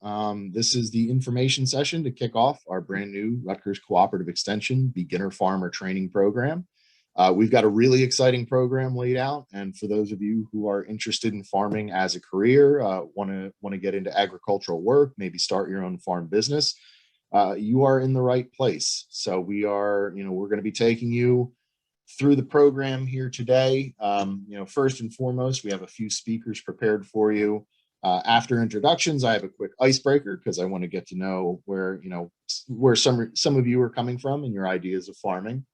This is the information session to kick off our brand new Rutgers Cooperative Extension Beginner Farmer Training Program. We've got a really exciting program laid out, and for those of you who are interested in farming as a career, want to get into agricultural work, maybe start your own farm business, you are in the right place. So we're going to be taking you through the program here today. First and foremost, we have a few speakers prepared for you. After introductions, I have a quick icebreaker because I want to get to know where some of you are coming from and your ideas of farming.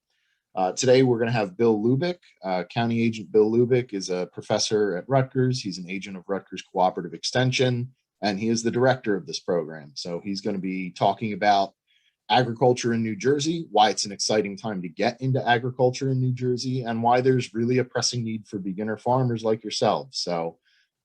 Today, we're going to have Bill Hlubik. County Agent Bill Hlubik is a professor at Rutgers. He's an agent of Rutgers Cooperative Extension, and he is the director of this program. So he's going to be talking about agriculture in New Jersey, why it's an exciting time to get into agriculture in New Jersey, and why there's really a pressing need for beginner farmers like yourselves. So,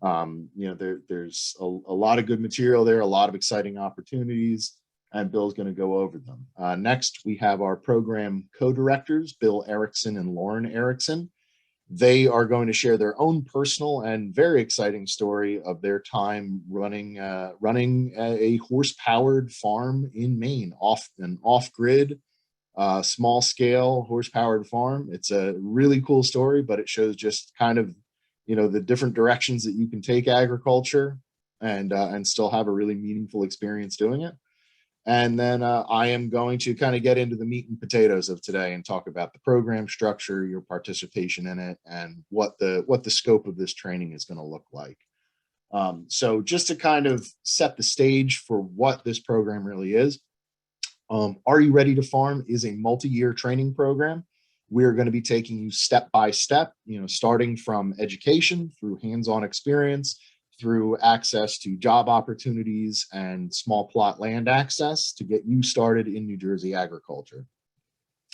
there's a lot of good material there, a lot of exciting opportunities, and Bill's going to go over them. Next, we have our program co-directors, Bill Errickson and Lauren Errickson. They are going to share their own personal and very exciting story of their time running a horse-powered farm in Maine, off-grid, small-scale horse-powered farm. It's a really cool story, but it shows just kind of the different directions that you can take agriculture and still have a really meaningful experience doing it. And then I am going to kind of get into the meat and potatoes of today and talk about the program structure, your participation in it, and what the scope of this training is going to look like. So just to kind of set the stage for what this program really is, Are You Ready to Farm is a multi-year training program. We're going to be taking you step by step, starting from education through hands-on experience, through access to job opportunities and small plot land access to get you started in New Jersey agriculture.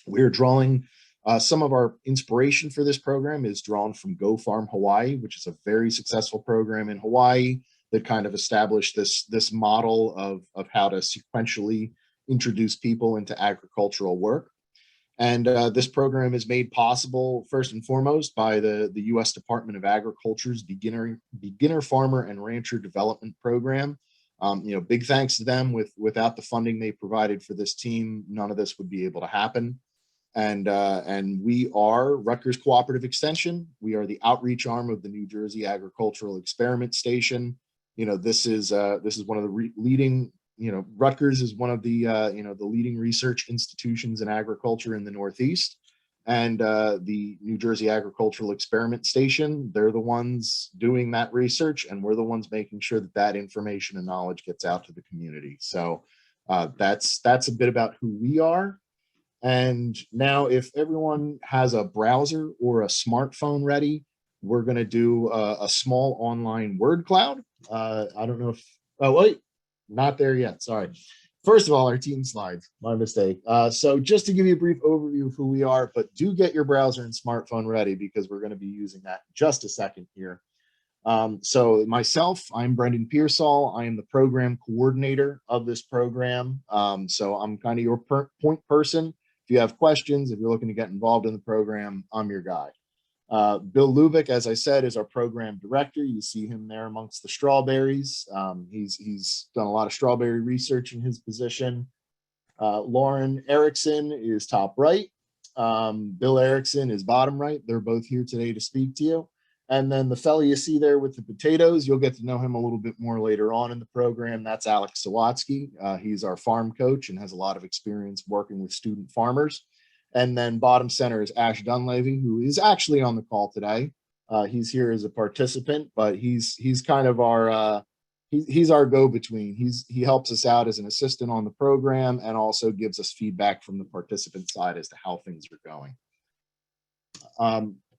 We're drawing some of our inspiration for this program is drawn from Go Farm Hawaii, which is a very successful program in Hawaii that kind of established this model of how to sequentially introduce people into agricultural work. And this program is made possible first and foremost by the U.S. Department of Agriculture's Beginner Farmer and Rancher Development Program. Big thanks to them. Without the funding they provided for this team, none of this would be able to happen. And we are Rutgers Cooperative Extension. We are the outreach arm of the New Jersey Agricultural Experiment Station. This is one of the leading. Rutgers is one of the the leading research institutions in agriculture in the Northeast, and the New Jersey Agricultural Experiment Station, they're the ones doing that research, and we're the ones making sure that information and knowledge gets out to the community. So that's a bit about who we are. And now, if everyone has a browser or a smartphone ready, we're going to do a small online word cloud. I don't know if, oh, wait. Not there yet, sorry. First of all, our team slides, my mistake. So just to give you a brief overview of who we are, but do get your browser and smartphone ready because we're going to be using that in just a second here. So myself, I'm Brendon Pearsall. I am the program coordinator of this program. So I'm kind of your point person. If you have questions, if you're looking to get involved in the program, I'm your guy. Bill Hlubik, as I said, is our program director. You see him there amongst the strawberries. He's done a lot of strawberry research in his position. Lauren Errickson is top right. Bill Errickson is bottom right. They're both here today to speak to you. And then the fella you see there with the potatoes, you'll get to know him a little bit more later on in the program. That's Alex Sawatsky. He's our farm coach and has a lot of experience working with student farmers. And then bottom center is Ash Dunleavy, who is actually on the call today. He's here as a participant, but he's kind of our he's our go-between. He helps us out as an assistant on the program and also gives us feedback from the participant side as to how things are going.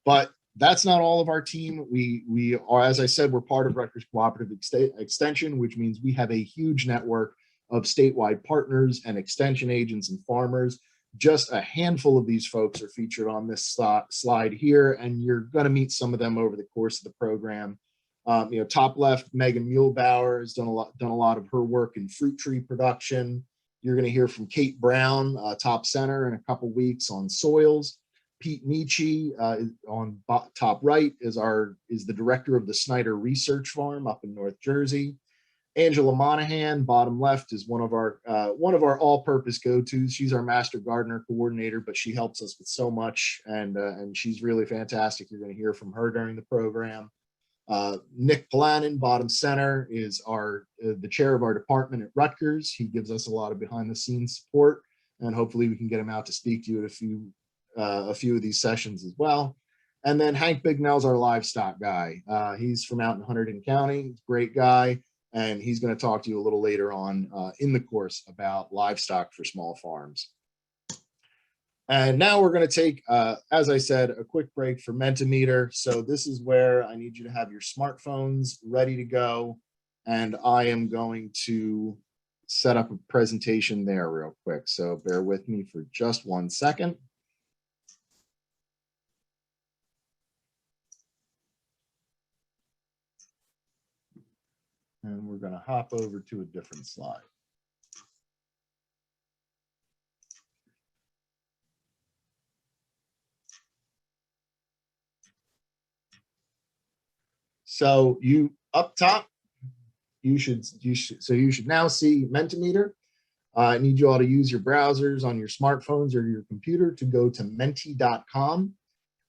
But that's not all of our team. We are, as I said, we're part of Rutgers Cooperative Extension, which means we have a huge network of statewide partners and extension agents and farmers. Just a handful of these folks are featured on this slide here, and you're going to meet some of them over the course of the program. Top left, Megan Muehlbauer has done a lot of her work in fruit tree production. You're going to hear from Kate Brown, top center, in a couple weeks on soils. Pete Nietzsche on top right is the director of the Snyder Research Farm up in North Jersey. Angela Monahan, bottom left, is one of our all-purpose go-tos. She's our master gardener coordinator, but she helps us with so much, and she's really fantastic. You're going to hear from her during the program. Nick Polanin, bottom center, is the chair of our department at Rutgers. He gives us a lot of behind-the-scenes support, and hopefully we can get him out to speak to you at a few of these sessions as well. And then Hank Bignell's our livestock guy. He's from out in Hunterdon County. He's a great guy, and he's going to talk to you a little later on in the course about livestock for small farms. And now we're going to take, as I said, a quick break for Mentimeter. So this is where I need you to have your smartphones ready to go. And I am going to set up a presentation there real quick. So bear with me for just 1 second. And we're going to hop over to a different slide. So you up top, you should now see Mentimeter. I need you all to use your browsers on your smartphones or your computer to go to menti.com,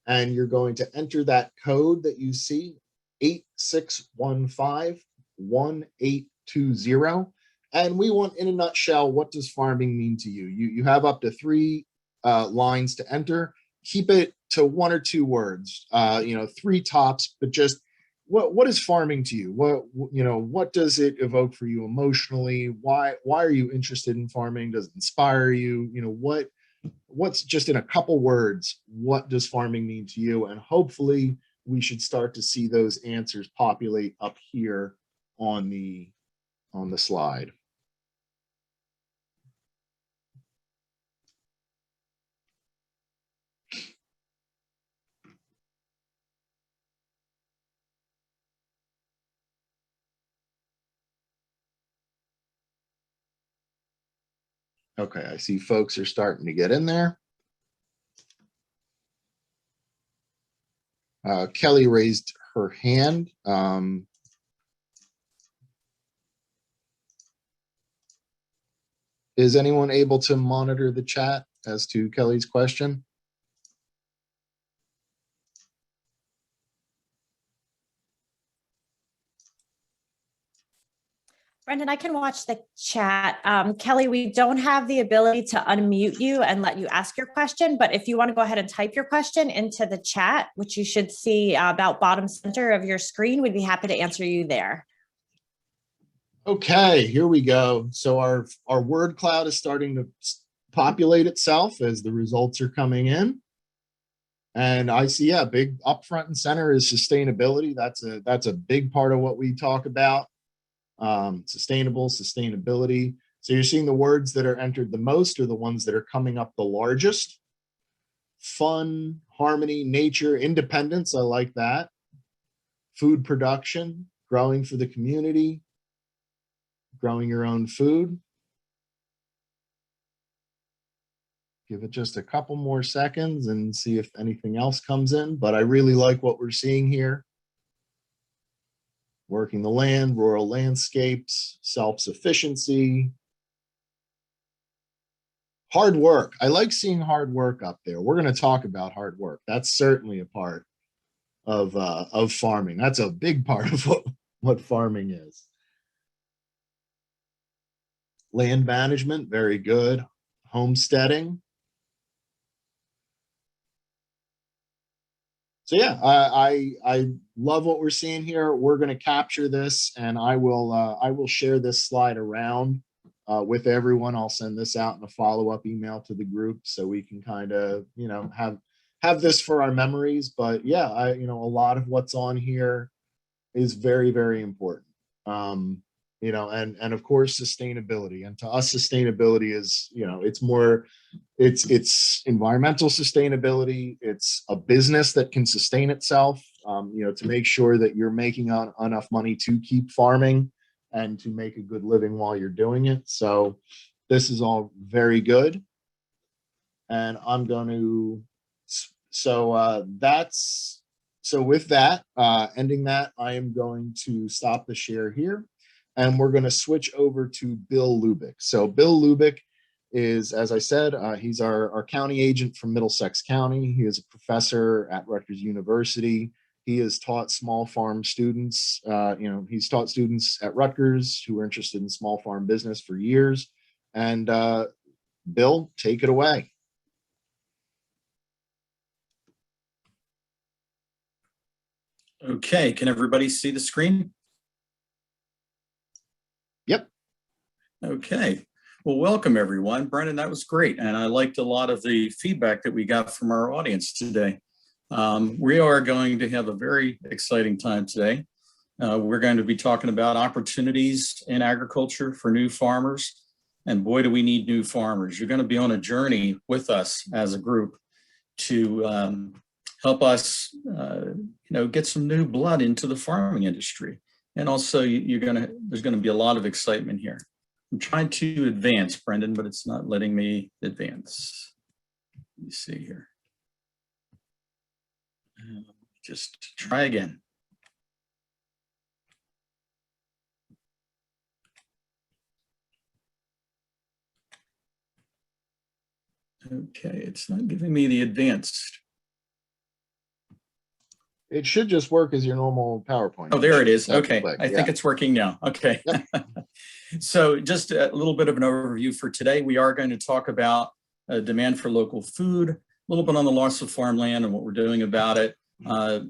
and you're going to enter that code that you see, 86151820. And we want, in a nutshell, what does farming mean to you? You have up to 3 lines to enter. Keep it to 1 or 2 words, 3 tops, but just what is farming to you? What does it evoke for you emotionally? Why are you interested in farming? Does it inspire you? What's just in a couple words, what does farming mean to you? And hopefully we should start to see those answers populate up here on the slide. Okay, I see folks are starting to get in there. Kelly raised her hand. Is anyone able to monitor the chat as to Kelly's question? Brendon, I can watch the chat. Kelly, we don't have the ability to unmute you and let you ask your question, but if you want to go ahead and type your question into the chat, which you should see about bottom center of your screen, we'd be happy to answer you there. Okay, here we go. So our word cloud is starting to populate itself as the results are coming in. And I see, yeah, big up front and center is sustainability. That's a big part of what we talk about. Sustainability. So you're seeing the words that are entered the most are the ones that are coming up the largest. Fun, harmony, nature, independence. I like that. Food production, growing for the community, growing your own food. Give it just a couple more seconds and see if anything else comes in. But I really like what we're seeing here. Working the land, rural landscapes, self-sufficiency, hard work. I like seeing hard work up there. We're going to talk about hard work. That's certainly a part of farming. That's a big part of what farming is. Land management, very good. Homesteading. So yeah, I love what we're seeing here. We're going to capture this, and I will share this slide around with everyone. I'll send this out in a follow-up email to the group so we can kind of have this for our memories. But yeah, a lot of what's on here is very, very important. And of course sustainability. And to us, sustainability is it's environmental sustainability. It's a business that can sustain itself, to make sure that you're making enough money to keep farming and to make a good living while you're doing it. So this is all very good. And I'm going to, so with that, ending that, I am going to stop the share here. and we're going to switch over to Bill Hlubik. So Bill Hlubik is, as I said, he's our county agent from Middlesex County. He is a professor at Rutgers University. He has taught small farm students. He's taught students at Rutgers who are interested in small farm business for years. And Bill, take it away. Okay, can everybody see the screen? Yep. Okay, well, welcome everyone. Brendon, that was great. And I liked a lot of the feedback that we got from our audience today. We are going to have a very exciting time today. We're going to be talking about opportunities in agriculture for new farmers. And boy, do we need new farmers. You're going to be on a journey with us as a group to help us, get some new blood into the farming industry. And also there's going to be a lot of excitement here. I'm trying to advance, Brendon, but it's not letting me advance. Let me see here. Just try again. Okay, it's not giving me the advanced. It should just work as your normal PowerPoint. Oh, there it is. Okay, I think Yeah. it's working now. Okay. Yep. So just a little bit of an overview for today. We are going to talk about demand for local food, a little bit on the loss of farmland and what we're doing about it,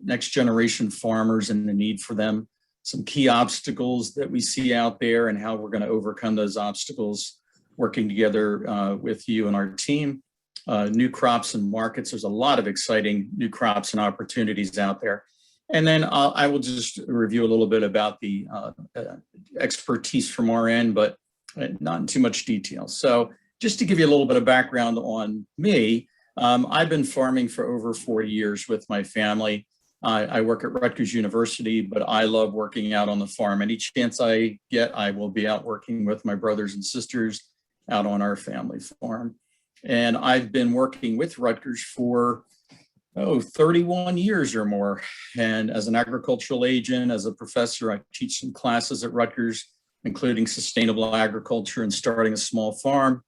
next generation farmers and the need for them, some key obstacles that we see out there and how we're going to overcome those obstacles, working together with you and our team. New crops and markets. There's a lot of exciting new crops and opportunities out there. And then I will just review a little bit about the expertise from our end, but not in too much detail. So just to give you a little bit of background on me, I've been farming for over 40 years with my family. I work at Rutgers University, but I love working out on the farm. Any chance I get, I will be out working with my brothers and sisters out on our family farm. And I've been working with Rutgers for 31 years or more. And as an agricultural agent, as a professor, I teach some classes at Rutgers, including sustainable agriculture and starting a small farm.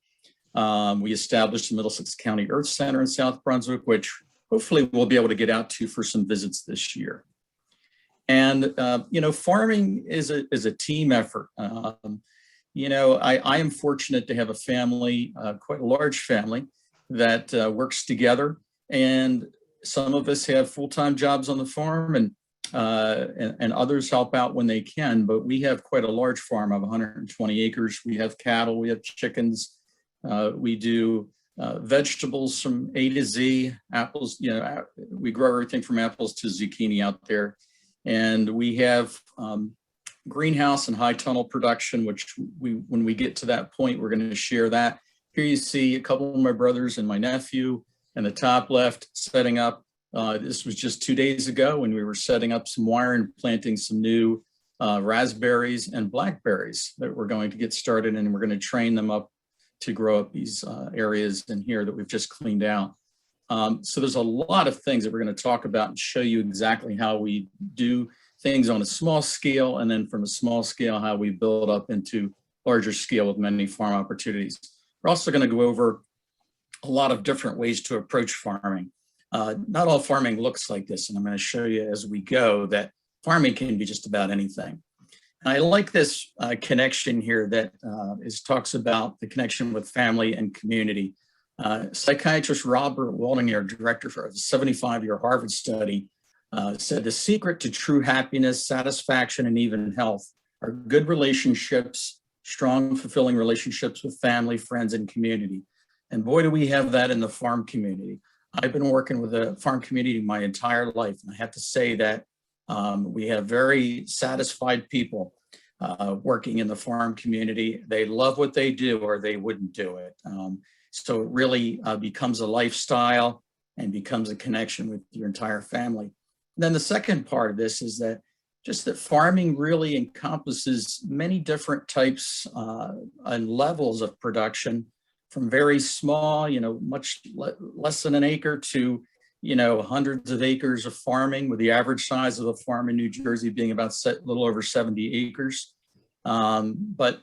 We established the Middlesex County Earth Center in South Brunswick, which hopefully we'll be able to get out to for some visits this year. And, farming is a team effort. I am fortunate to have a family, quite a large family that works together, and some of us have full-time jobs on the farm and others help out when they can, but we have quite a large farm of 120 acres. We have cattle, we have chickens, we do vegetables from A to Z, apples, we grow everything from apples to zucchini out there. And we have greenhouse and high tunnel production, which when we get to that point, we're going to share that. Here you see a couple of my brothers and my nephew in the top left setting up. This was just 2 days ago when we were setting up some wire and planting some new raspberries and blackberries that we're going to get started, and we're going to train them up to grow up these areas in here that we've just cleaned out. So there's a lot of things that we're going to talk about and show you exactly how we do things on a small scale, and then from a small scale, how we build up into larger scale with many farm opportunities. We're also going to go over a lot of different ways to approach farming. Not all farming looks like this, and I'm going to show you as we go that farming can be just about anything. And I like this connection here that talks about the connection with family and community. Psychiatrist Robert Waldinger, director for a 75-year Harvard study, said the secret to true happiness, satisfaction, and even health are good relationships, strong, fulfilling relationships with family, friends, and community. And boy, do we have that in the farm community. I've been working with the farm community my entire life, and I have to say that we have very satisfied people working in the farm community. They love what they do, or they wouldn't do it. So it really becomes a lifestyle and becomes a connection with your entire family. And then the second part of this is that farming really encompasses many different types and levels of production, from very small, much less than an acre, to hundreds of acres of farming, with the average size of a farm in New Jersey being about a little over 70 acres. But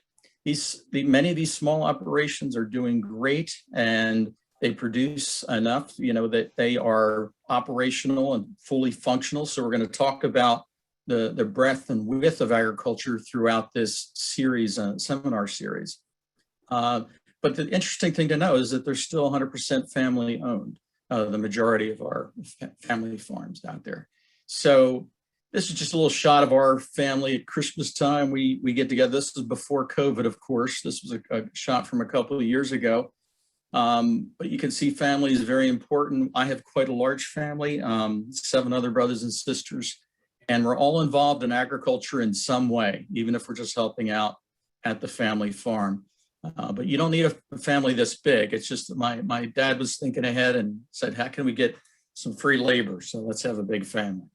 many of these small operations are doing great, and they produce enough, that they are operational and fully functional. So we're going to talk about the breadth and width of agriculture throughout this series, seminar series. But the interesting thing to know is that they're still 100% family owned, the majority of our family farms out there. So this is just a little shot of our family at Christmas time. We get together. This is before COVID, of course. This was a shot from a couple of years ago. But you can see family is very important. I have quite a large family, 7 other brothers and sisters, and we're all involved in agriculture in some way, even if we're just helping out at the family farm. But you don't need a family this big. It's just that my dad was thinking ahead and said, how can we get some free labor? So let's have a big family.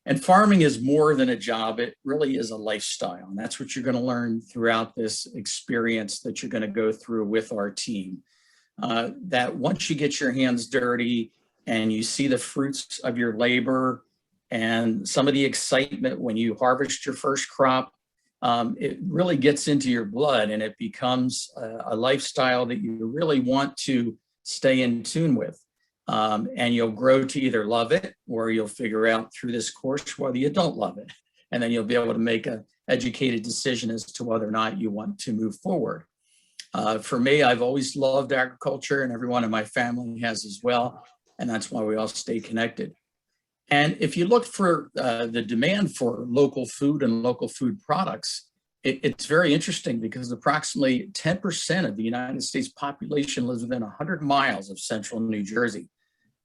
And farming is more than a job. It really is a lifestyle. And that's what you're going to learn throughout this experience that you're going to go through with our team. That once you get your hands dirty and you see the fruits of your labor and some of the excitement when you harvest your first crop, it really gets into your blood, and it becomes a lifestyle that you really want to stay in tune with. And you'll grow to either love it, or you'll figure out through this course whether you don't love it. And then you'll be able to make an educated decision as to whether or not you want to move forward. For me, I've always loved agriculture, and everyone in my family has as well. And that's why we all stay connected. And if you look for the demand for local food and local food products, it's very interesting because approximately 10% of the United States population lives within 100 miles of central New Jersey.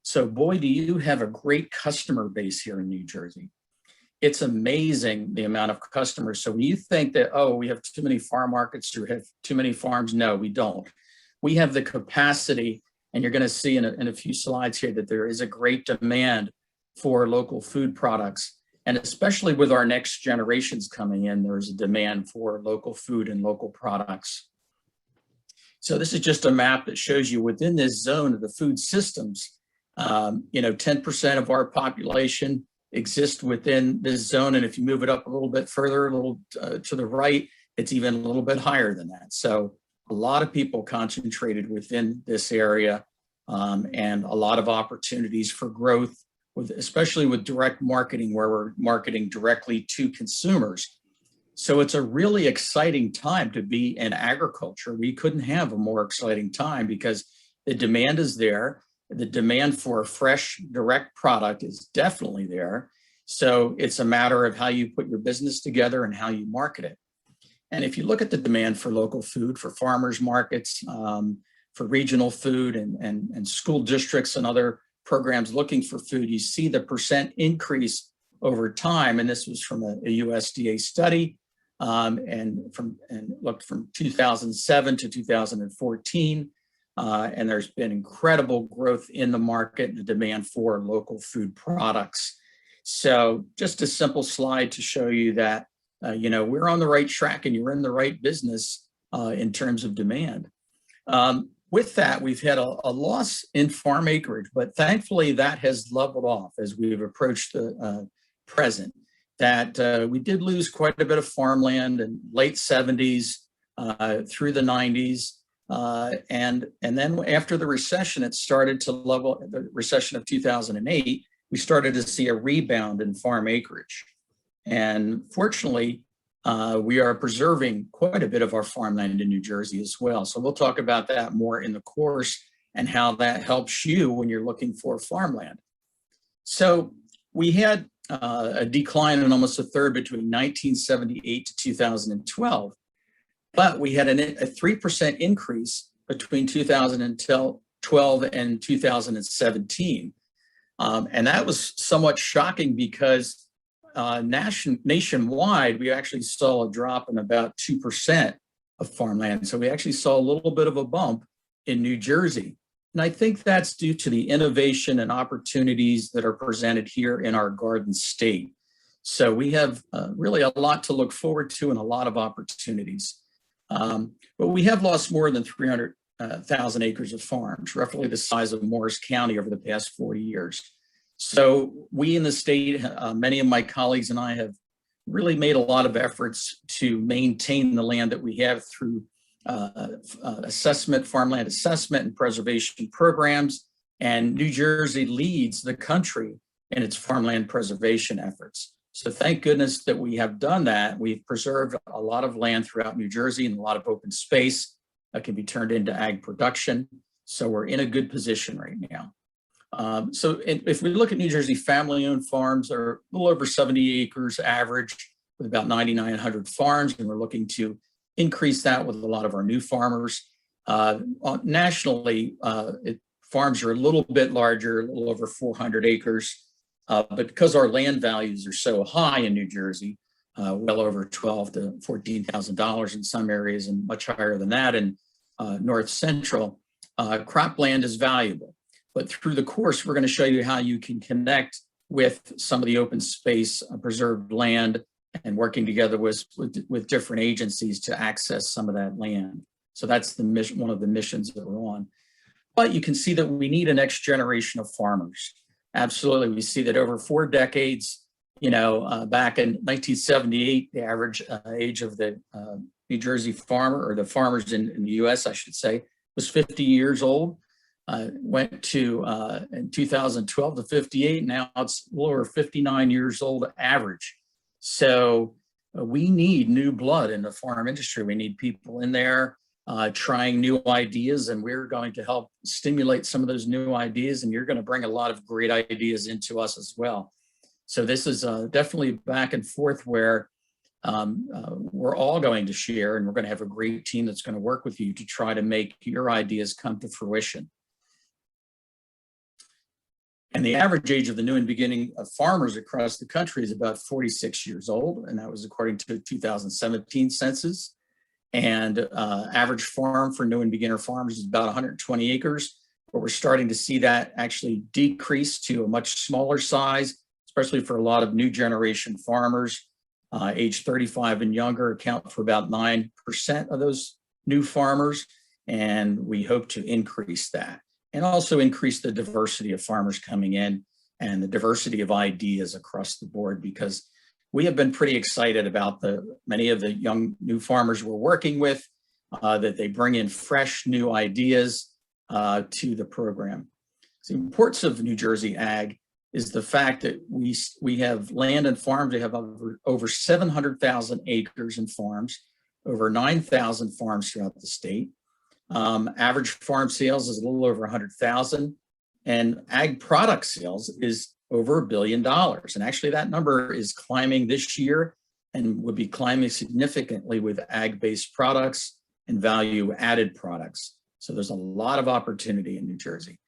So boy, do you have a great customer base here in New Jersey. It's amazing the amount of customers. So when you think that, oh, we have too many farm markets or have too many farms, no, we don't. We have the capacity, and you're going to see in a few slides here that there is a great demand for local food products. And especially with our next generations coming in, there's a demand for local food and local products. So this is just a map that shows you within this zone of the food systems, 10% of our population exist within this zone. And if you move it up a little bit further, a little to the right, it's even a little bit higher than that. So a lot of people concentrated within this area, and a lot of opportunities for growth, especially with direct marketing, where we're marketing directly to consumers. So it's a really exciting time to be in agriculture. We couldn't have a more exciting time because the demand is there. The demand for a fresh, direct product is definitely there. So it's a matter of how you put your business together and how you market it. And if you look at the demand for local food, for farmers markets, for regional food and school districts and other programs looking for food, you see the percent increase over time. And this was from a USDA study, and looked from 2007 to 2014. And there's been incredible growth in the market and the demand for local food products. So just a simple slide to show you that, we're on the right track and you're in the right business in terms of demand. With that, we've had a loss in farm acreage, but thankfully that has leveled off as we've approached the present. That we did lose quite a bit of farmland in late 70s through the 90s. And then after the recession, it started to level. The recession of 2008, we started to see a rebound in farm acreage. And fortunately, we are preserving quite a bit of our farmland in New Jersey as well. So we'll talk about that more in the course and how that helps you when you're looking for farmland. So we had a decline in almost a third between 1978 to 2012, but we had a 3% increase between 2012 and 2017. And that was somewhat shocking because nationwide, we actually saw a drop in about 2% of farmland. So we actually saw a little bit of a bump in New Jersey. And I think that's due to the innovation and opportunities that are presented here in our Garden State. So we have really a lot to look forward to and a lot of opportunities. But we have lost more than 300,000 acres of farms, roughly the size of Morris County over the past 40 years. So we in the state, many of my colleagues and I have really made a lot of efforts to maintain the land that we have through farmland assessment and preservation programs. And New Jersey leads the country in its farmland preservation efforts. So thank goodness that we have done that. We've preserved a lot of land throughout New Jersey and a lot of open space that can be turned into ag production. So we're in a good position right now. So if we look at New Jersey family-owned farms, are a little over 70 acres average with about 9,900 farms, and we're looking to increase that with a lot of our new farmers. Nationally, farms are a little bit larger, a little over 400 acres, but because our land values are so high in New Jersey, well over $12,000 to $14,000 in some areas and much higher than that in North Central, cropland is valuable. But through the course, we're going to show you how you can connect with some of the open space, preserved land, and working together with different agencies to access some of that land. So that's the mission, one of the missions that we're on. But you can see that we need a next generation of farmers. Absolutely, we see that over 4 decades, back in 1978, the average age of the New Jersey farmer, or the farmers in the US, I should say, was 50 years old. Went to in 2012 to 58. Now it's a little over 59 years old average. So we need new blood in the farm industry. We need people in there trying new ideas, and we're going to help stimulate some of those new ideas, and you're going to bring a lot of great ideas into us as well. So this is definitely back and forth where we're all going to share, and we're going to have a great team that's going to work with you to try to make your ideas come to fruition. And the average age of the new and beginning of farmers across the country is about 46 years old, and that was according to the 2017 census. And average farm for new and beginner farmers is about 120 acres, but we're starting to see that actually decrease to a much smaller size, especially for a lot of new generation farmers. Age 35 and younger account for about 9% of those new farmers, and we hope to increase that. And also increase the diversity of farmers coming in and the diversity of ideas across the board, because we have been pretty excited about many of the young new farmers we're working with, that they bring in fresh new ideas to the program. So the importance of New Jersey Ag is the fact that we have land and farms. We have over 700,000 acres and farms, over 9,000 farms throughout the state. Average farm sales is a little over 100,000, and ag product sales is over $1 billion. And actually that number is climbing this year and would be climbing significantly with ag-based products and value-added products. So there's a lot of opportunity in New Jersey.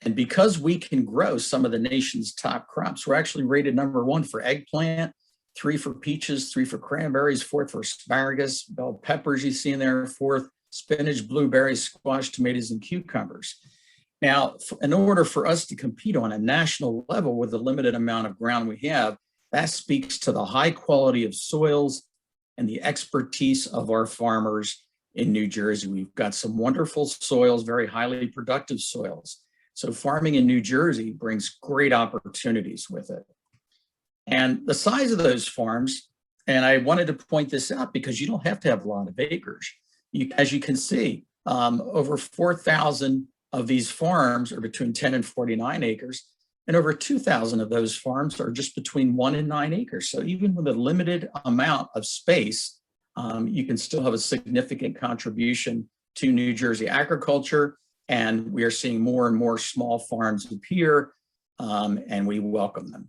And because we can grow some of the nation's top crops, we're actually rated #1 for eggplant, 3 for peaches, 3 for cranberries, 4th for asparagus, bell peppers you see in there, 4th spinach, blueberries, squash, tomatoes, and cucumbers. Now, in order for us to compete on a national level with the limited amount of ground we have, that speaks to the high quality of soils and the expertise of our farmers in New Jersey. We've got some wonderful soils, very highly productive soils. So farming in New Jersey brings great opportunities with it. And the size of those farms, and I wanted to point this out because you don't have to have a lot of acres. As you can see, over 4,000 of these farms are between 10 and 49 acres, and over 2,000 of those farms are just between 1 and 9 acres. So even with a limited amount of space, you can still have a significant contribution to New Jersey agriculture, and we are seeing more and more small farms appear, and we welcome them.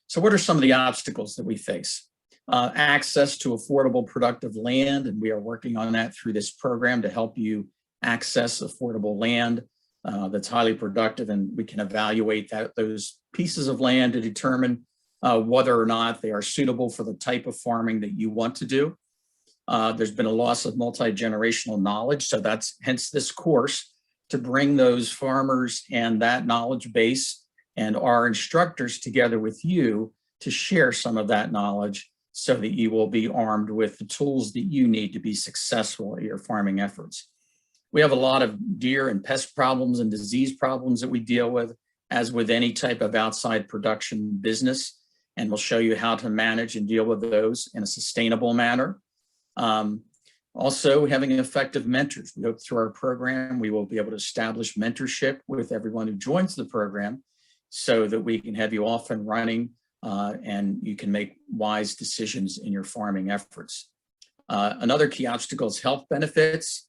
So what are some of the obstacles that we face? Access to affordable, productive land, and we are working on that through this program to help you access affordable land that's highly productive, and we can evaluate those pieces of land to determine whether or not they are suitable for the type of farming that you want to do. There's been a loss of multi-generational knowledge, so that's hence this course to bring those farmers and that knowledge base and our instructors together with you to share some of that knowledge, so that you will be armed with the tools that you need to be successful at your farming efforts. We have a lot of deer and pest problems and disease problems that we deal with, as with any type of outside production business. and we'll show you how to manage and deal with those in a sustainable manner. Also, having effective mentors. We hope through our program, we will be able to establish mentorship with everyone who joins the program so that we can have you off and running and you can make wise decisions in your farming efforts. Another key obstacle is health benefits,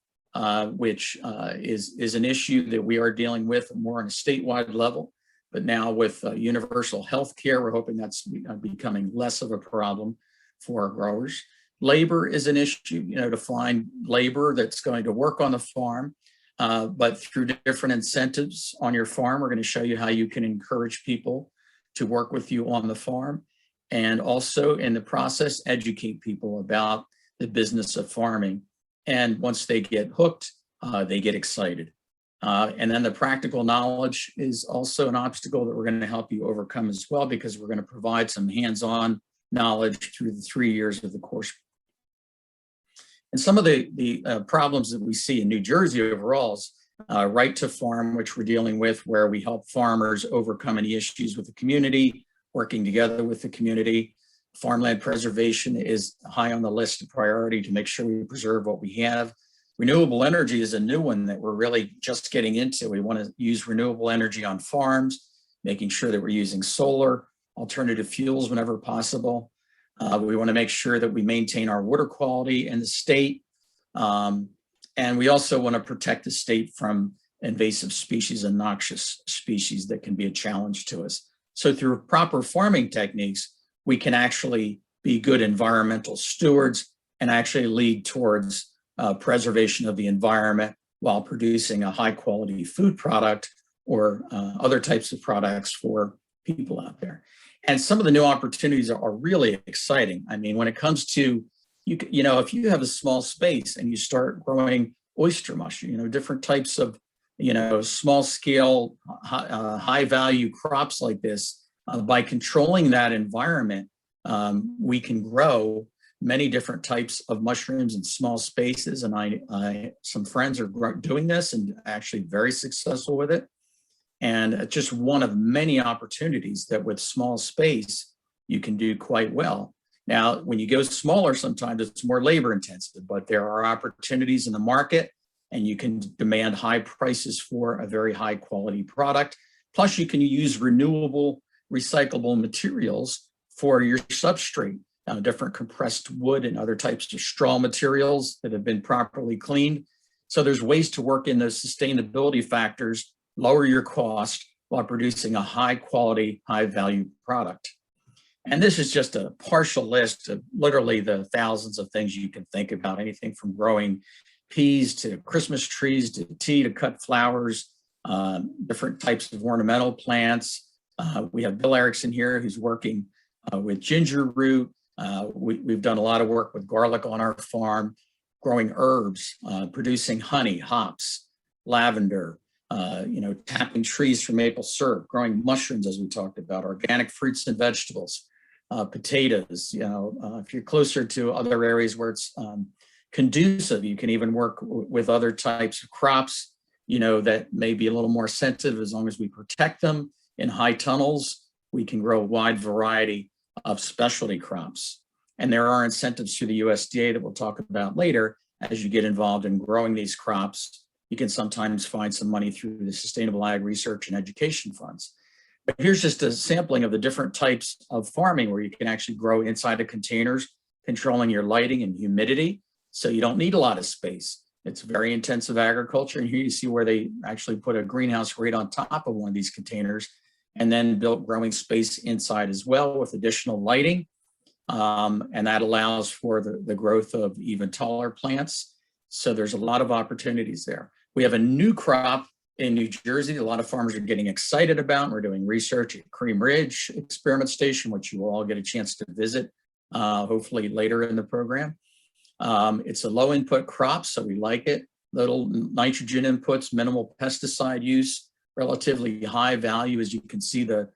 which is an issue that we are dealing with more on a statewide level. But now with universal health care, we're hoping that's becoming less of a problem for our growers. Labor is an issue, to find labor that's going to work on the farm, but through different incentives on your farm, we're going to show you how you can encourage people to work with you on the farm, and also in the process, educate people about the business of farming. And once they get hooked, they get excited. And then the practical knowledge is also an obstacle that we're going to help you overcome as well, because we're going to provide some hands-on knowledge through the 3 years of the course. And some of the problems that we see in New Jersey overall is right to farm, which we're dealing with, where we help farmers overcome any issues with the community, working together with the community. Farmland preservation is high on the list of priority to make sure we preserve what we have. Renewable energy is a new one that we're really just getting into. We want to use renewable energy on farms, making sure that we're using solar, alternative fuels whenever possible. We want to make sure that we maintain our water quality in the state. And we also want to protect the state from invasive species and noxious species that can be a challenge to us. So through proper farming techniques, we can actually be good environmental stewards and actually lead towards preservation of the environment while producing a high quality food product or other types of products for people out there. And some of the new opportunities are really exciting. I mean, when it comes to, if you have a small space and you start growing oyster mushroom, different types of, small scale, high value crops like this, by controlling that environment, we can grow many different types of mushrooms in small spaces. And some friends are doing this and actually very successful with it. And just one of many opportunities that with small space, you can do quite well. Now, when you go smaller, sometimes it's more labor intensive, but there are opportunities in the market and you can demand high prices for a very high quality product. Plus you can use renewable, recyclable materials for your substrate, different compressed wood and other types of straw materials that have been properly cleaned. So there's ways to work in those sustainability factors, lower your cost while producing a high quality, high value product. And this is just a partial list of literally the thousands of things you can think about, anything from growing peas to Christmas trees to tea to cut flowers, different types of ornamental plants. We have Bill Errickson here who's working with ginger root. We've done a lot of work with garlic on our farm, growing herbs, producing honey, hops, lavender, tapping trees for maple syrup, growing mushrooms, as we talked about, organic fruits and vegetables, potatoes. If you're closer to other areas where it's conducive, you can even work with other types of crops, that may be a little more sensitive. As long as we protect them in high tunnels, we can grow a wide variety of specialty crops. And there are incentives through the USDA that we'll talk about later. As you get involved in growing these crops, you can sometimes find some money through the Sustainable Ag Research and Education Funds. But here's just a sampling of the different types of farming where you can actually grow inside of containers, controlling your lighting and humidity. So you don't need a lot of space. It's very intensive agriculture. And here you see where they actually put a greenhouse right on top of one of these containers and then built growing space inside as well with additional lighting. And that allows for the growth of even taller plants. So there's a lot of opportunities there. We have a new crop in New Jersey. A lot of farmers are getting excited about. We're doing research at Cream Ridge Experiment Station, which you will all get a chance to visit, hopefully later in the program. It's a low input crop, so we like it. Little nitrogen inputs, minimal pesticide use, relatively high value. As you can see, the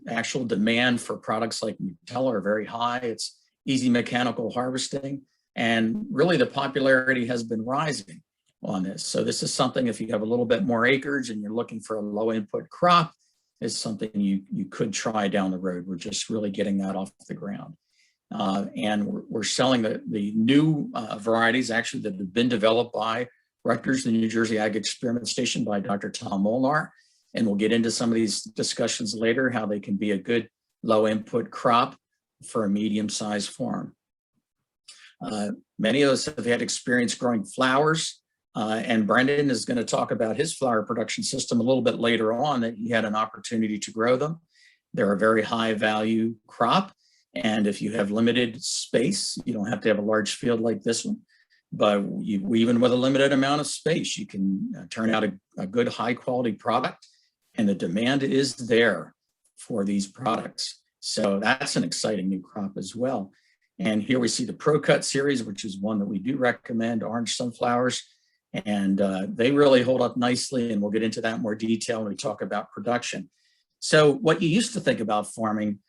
actual demand for products like Nutella are very high. It's easy mechanical harvesting, and really the popularity has been rising on this. So this is something, if you have a little bit more acreage and you're looking for a low input crop, is something you could try down the road. We're just really getting that off the ground. And we're selling the new varieties actually that have been developed by Rutgers, the New Jersey Ag Experiment Station by Dr. Tom Molnar. And we'll get into some of these discussions later, how they can be a good low input crop for a medium-sized farm. Many of us have had experience growing flowers, and Brendon is going to talk about his flower production system a little bit later on, that he had an opportunity to grow them. They're a very high value crop. And if you have limited space, you don't have to have a large field like this one, but even with a limited amount of space, you can turn out a good high quality product, and the demand is there for these products. So that's an exciting new crop as well. And here we see the Pro Cut series, which is one that we do recommend, orange sunflowers, and they really hold up nicely, and we'll get into that in more detail when we talk about production. So what you used to think about farming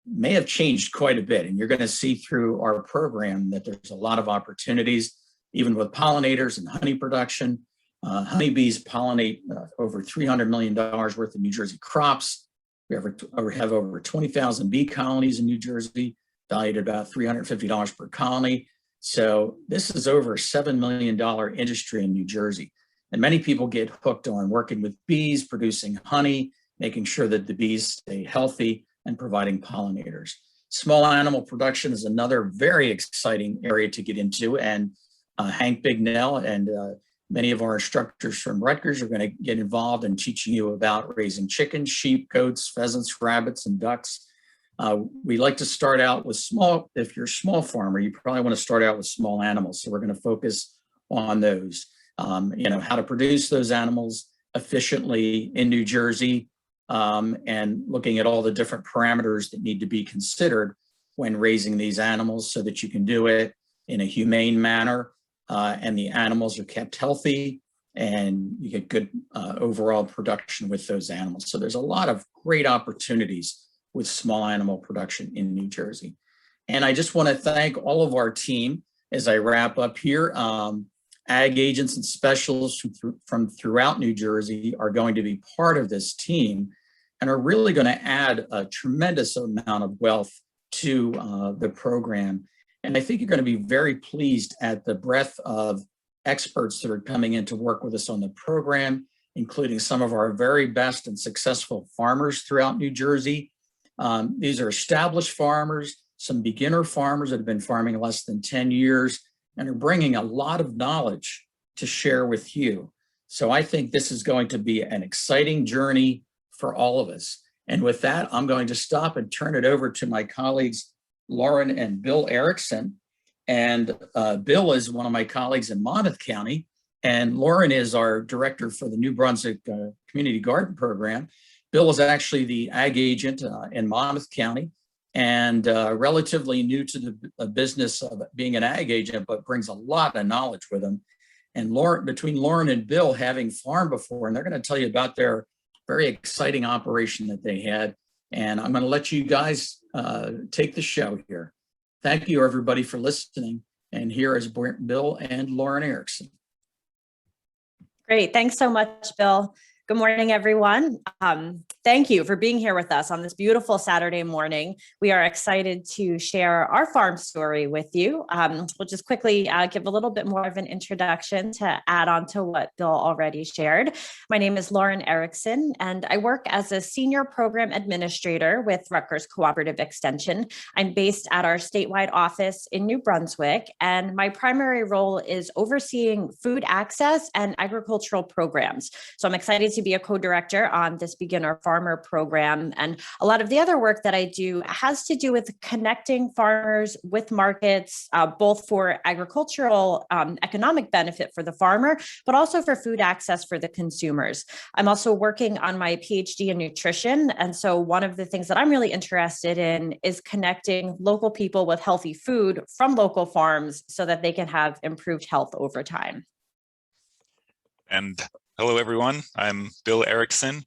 may have changed quite a bit, and you're going to see through our program that there's a lot of opportunities, even with pollinators and honey production. Honeybees pollinate over $300 million worth of New Jersey crops. We have over 20,000 bee colonies in New Jersey, valued at about $350 per colony. So this is over a $7 million industry in New Jersey. And many people get hooked on working with bees, producing honey, making sure that the bees stay healthy, and providing pollinators. Small animal production is another very exciting area to get into, and Hank Bignell and many of our instructors from Rutgers are going to get involved in teaching you about raising chickens, sheep, goats, pheasants, rabbits, and ducks. We like to start out with small. If you're a small farmer, you probably want to start out with small animals. So we're going to focus on those, how to produce those animals efficiently in New Jersey, and looking at all the different parameters that need to be considered when raising these animals so that you can do it in a humane manner, and the animals are kept healthy, and you get good overall production with those animals. So there's a lot of great opportunities with small animal production in New Jersey. And I just want to thank all of our team as I wrap up here. Ag agents and specialists from throughout New Jersey are going to be part of this team and are really going to add a tremendous amount of wealth to the program. And I think you're going to be very pleased at the breadth of experts that are coming in to work with us on the program, including some of our very best and successful farmers throughout New Jersey. These are established farmers, some beginner farmers that have been farming less than 10 years and are bringing a lot of knowledge to share with you. So I think this is going to be an exciting journey for all of us. And with that, I'm going to stop and turn it over to my colleagues, Lauren and Bill Errickson. And Bill is one of my colleagues in Monmouth County, and Lauren is our director for the New Brunswick Community Garden Program. Bill is actually the ag agent in Monmouth County, and relatively new to the business of being an ag agent, but brings a lot of knowledge with him. And between Lauren and Bill having farmed before, and they're going to tell you about their very exciting operation that they had. And I'm going to let you guys take the show here. Thank you, everybody, for listening. And here is Bill and Lauren Errickson. Great. Thanks so much, Bill. Good morning, everyone. Thank you for being here with us on this beautiful Saturday morning. We are excited to share our farm story with you. We'll just quickly give a little bit more of an introduction to add on to what Bill already shared. My name is Lauren Errickson, and I work as a senior program administrator with Rutgers Cooperative Extension. I'm based at our statewide office in New Brunswick, and my primary role is overseeing food access and agricultural programs. So I'm excited to be a co-director on this beginner farmer program. And a lot of the other work that I do has to do with connecting farmers with markets, both for agricultural economic benefit for the farmer, but also for food access for the consumers. I'm also working on my PhD in nutrition. And so one of the things that I'm really interested in is connecting local people with healthy food from local farms so that they can have improved health over time. And hello, everyone. I'm Bill Errickson.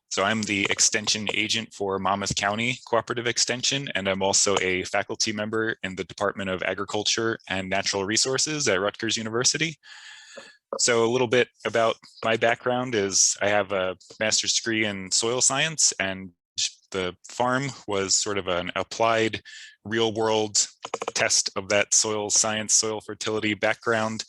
So I'm the extension agent for Monmouth County Cooperative Extension, and I'm also a faculty member in the Department of Agriculture and Natural Resources at Rutgers University. So a little bit about my background is I have a master's degree in soil science, and the farm was sort of an applied real world test of that soil science, soil fertility background.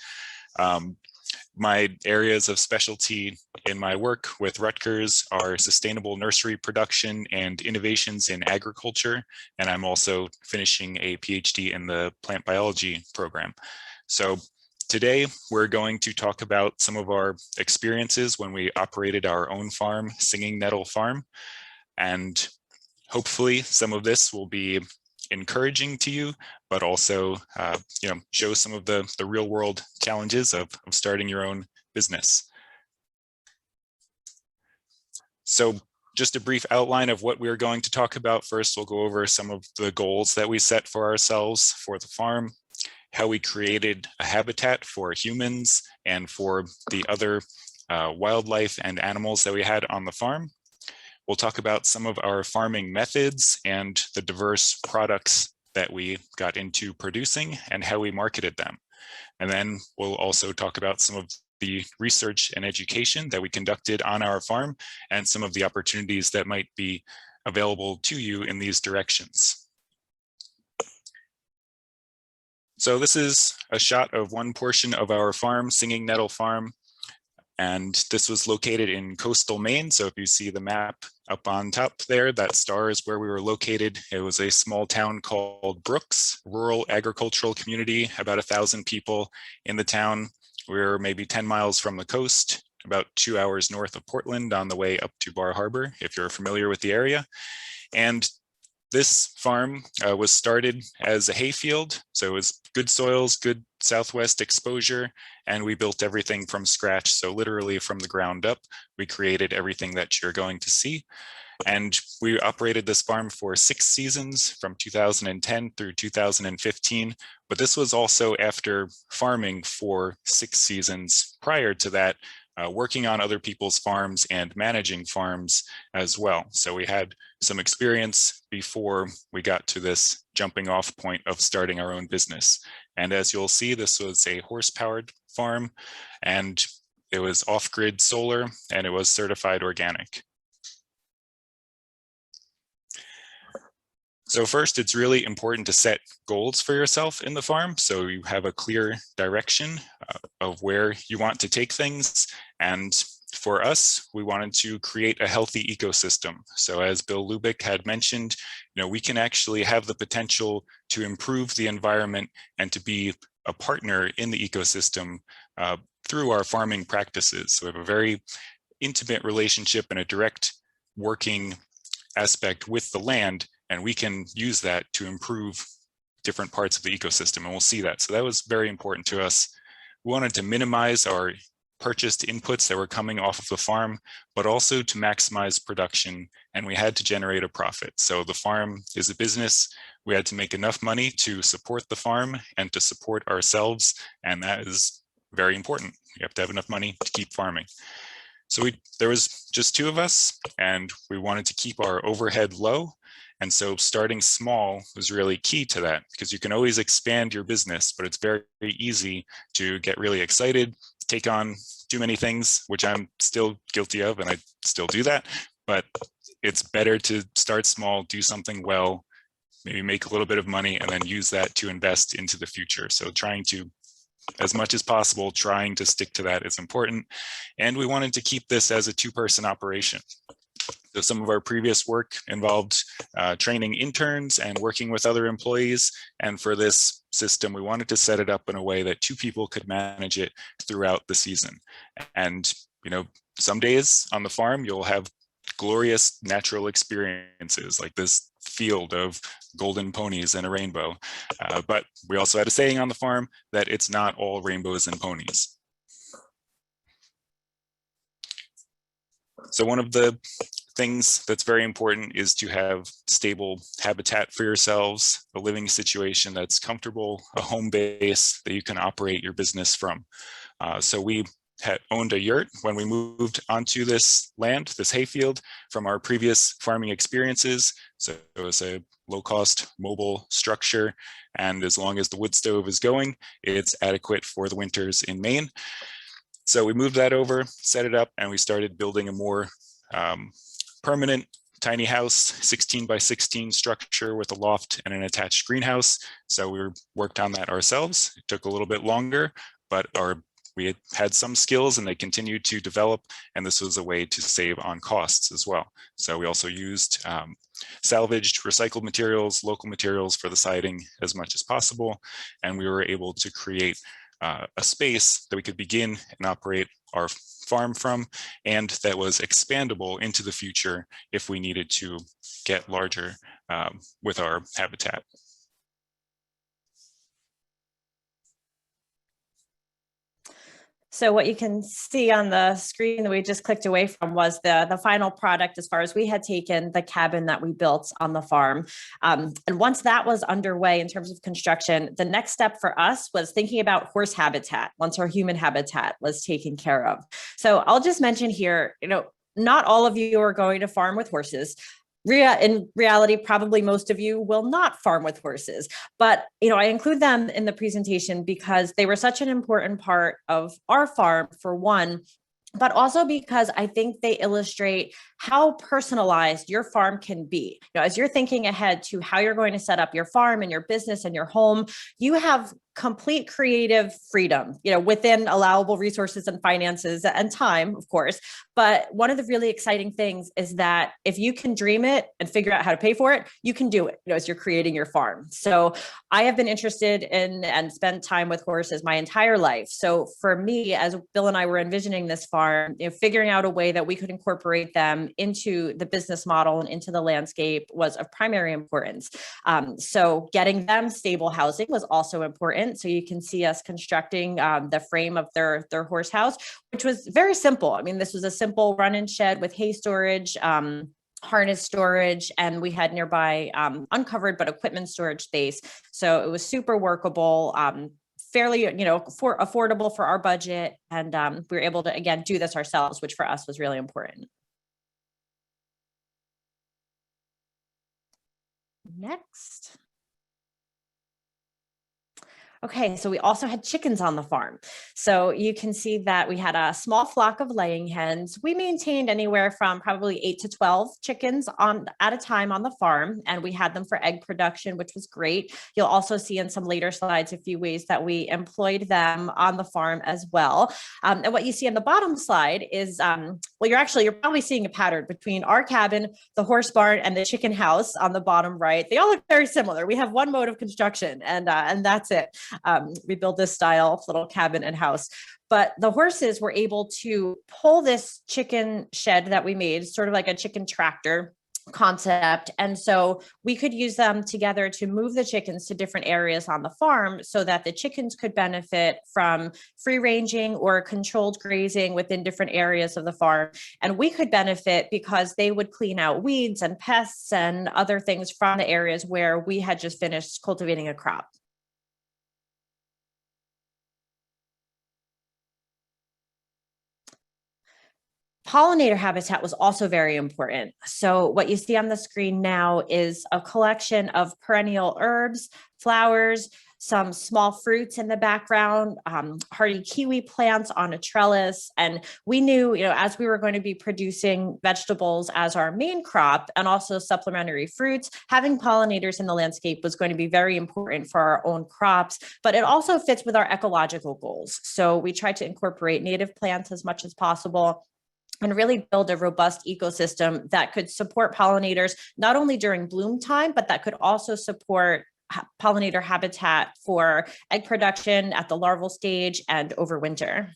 My areas of specialty in my work with Rutgers are sustainable nursery production and innovations in agriculture. And I'm also finishing a PhD in the plant biology program. So today we're going to talk about some of our experiences when we operated our own farm, Singing Nettle Farm. And hopefully some of this will be encouraging to you, but also show some of the real world challenges of starting your own business. So just a brief outline of what we're going to talk about. First, we'll go over some of the goals that we set for ourselves for the farm, how we created a habitat for humans and for the other wildlife and animals that we had on the farm. We'll talk about some of our farming methods and the diverse products that we got into producing and how we marketed them. And then we'll also talk about some of the research and education that we conducted on our farm and some of the opportunities that might be available to you in these directions. So this is a shot of one portion of our farm, Singing Nettle Farm. And this was located in Coastal Maine. So if you see the map up on top there, that star is where we were located. It was a small town called Brooks, rural agricultural community, about 1,000 people in the town. We were maybe 10 miles from the coast, about 2 hours north of Portland on the way up to Bar Harbor, if you're familiar with the area. And this farm was started as a hayfield, so it was good soils, good southwest exposure, and we built everything from scratch. So literally from the ground up, we created everything that you're going to see. And we operated this farm for 6 seasons from 2010 through 2015. But this was also after farming for 6 seasons prior to that, working on other people's farms and managing farms as well. So we had some experience before we got to this jumping off point of starting our own business. And as you'll see, this was a horse-powered farm, and it was off-grid solar, and it was certified organic. So first, it's really important to set goals for yourself in the farm so you have a clear direction of where you want to take things. And for us, we wanted to create a healthy ecosystem. So as Bill Hlubik had mentioned, we can actually have the potential to improve the environment and to be a partner in the ecosystem through our farming practices. So we have a very intimate relationship and a direct working aspect with the land, and we can use that to improve different parts of the ecosystem, and we'll see that. So that was very important to us. We wanted to minimize our purchased inputs that were coming off of the farm, but also to maximize production, and we had to generate a profit. So the farm is a business. We had to make enough money to support the farm and to support ourselves, and that is very important. You have to have enough money to keep farming. So there was just 2 of us, and we wanted to keep our overhead low. And so starting small was really key to that, because you can always expand your business, but it's very, very easy to get really excited, take on too many things, which I'm still guilty of, and I still do that. But it's better to start small, do something well, maybe make a little bit of money, and then use that to invest into the future. So trying to, as much as possible, trying to stick to that is important. And we wanted to keep this as a 2-person operation. So some of our previous work involved training interns and working with other employees. And for this system, we wanted to set it up in a way that 2 people could manage it throughout the season. And, some days on the farm, you'll have glorious natural experiences like this field of golden ponies and a rainbow. But we also had a saying on the farm that it's not all rainbows and ponies. So one of the things that's very important is to have stable habitat for yourselves, a living situation that's comfortable, a home base that you can operate your business from. So we had owned a yurt when we moved onto this land, this hayfield, from our previous farming experiences. So it was a low-cost mobile structure, and as long as the wood stove is going, it's adequate for the winters in Maine. So we moved that over, set it up, and we started building a more permanent tiny house, 16 by 16 structure with a loft and an attached greenhouse. So we worked on that ourselves. It took a little bit longer, but we had some skills and they continued to develop. And this was a way to save on costs as well. So we also used salvaged, recycled materials, local materials for the siding as much as possible. And we were able to create a space that we could begin and operate our farm from, and that was expandable into the future if we needed to get larger with our habitat. So what you can see on the screen that we just clicked away from was the final product as far as we had taken the cabin that we built on the farm. And once that was underway in terms of construction, the next step for us was thinking about horse habitat once our human habitat was taken care of. So I'll just mention here, not all of you are going to farm with horses. In reality, probably most of you will not farm with horses, but I include them in the presentation because they were such an important part of our farm, for one, but also because I think they illustrate how personalized your farm can be. As you're thinking ahead to how you're going to set up your farm and your business and your home, you have complete creative freedom, within allowable resources and finances and time, of course. But one of the really exciting things is that if you can dream it and figure out how to pay for it, you can do it, as you're creating your farm. So I have been interested in and spent time with horses my entire life. So for me, as Bill and I were envisioning this farm, figuring out a way that we could incorporate them into the business model and into the landscape was of primary importance. So getting them stable housing was also important. So you can see us constructing the frame of their horse house, which was very simple. I mean, this was a simple run-in shed with hay storage, harness storage, and we had nearby uncovered but equipment storage space. So it was super workable, fairly, affordable for our budget. And we were able to, again, do this ourselves, which for us was really important. Next. Okay, so we also had chickens on the farm. So you can see that we had a small flock of laying hens. We maintained anywhere from probably 8 to 12 chickens at a time on the farm, and we had them for egg production, which was great. You'll also see in some later slides a few ways that we employed them on the farm as well. And what you see on the bottom slide is, you're probably seeing a pattern between our cabin, the horse barn, and the chicken house on the bottom right. They all look very similar. We have one mode of construction, and that's it. We built this style little cabin and house, but the horses were able to pull this chicken shed that we made, sort of like a chicken tractor concept. And so we could use them together to move the chickens to different areas on the farm so that the chickens could benefit from free ranging or controlled grazing within different areas of the farm. And we could benefit because they would clean out weeds and pests and other things from the areas where we had just finished cultivating a crop. Pollinator habitat was also very important. So what you see on the screen now is a collection of perennial herbs, flowers, some small fruits in the background, hardy kiwi plants on a trellis. And we knew, as we were going to be producing vegetables as our main crop and also supplementary fruits, having pollinators in the landscape was going to be very important for our own crops, but it also fits with our ecological goals. So we tried to incorporate native plants as much as possible and really build a robust ecosystem that could support pollinators, not only during bloom time, but that could also support pollinator habitat for egg production at the larval stage and over winter.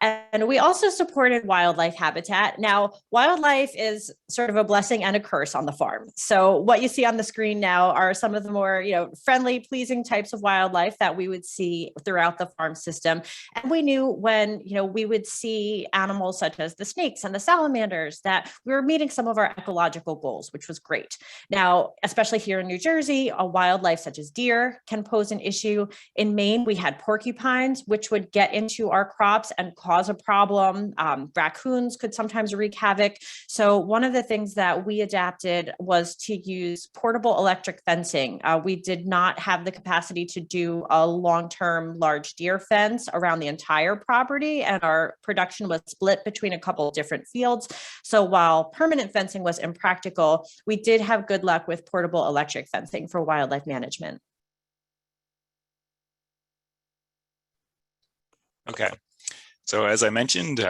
And we also supported wildlife habitat. Now, wildlife is sort of a blessing and a curse on the farm. So what you see on the screen now are some of the more, friendly, pleasing types of wildlife that we would see throughout the farm system. And we knew when, we would see animals such as the snakes and the salamanders that we were meeting some of our ecological goals, which was great. Now, especially here in New Jersey, a wildlife such as deer can pose an issue. In Maine, we had porcupines, which would get into our crops and cause cause a problem. Raccoons could sometimes wreak havoc. So one of the things that we adapted was to use portable electric fencing. We did not have the capacity to do a long-term large deer fence around the entire property, and our production was split between a couple of different fields. So while permanent fencing was impractical, we did have good luck with portable electric fencing for wildlife management. Okay, so as I mentioned,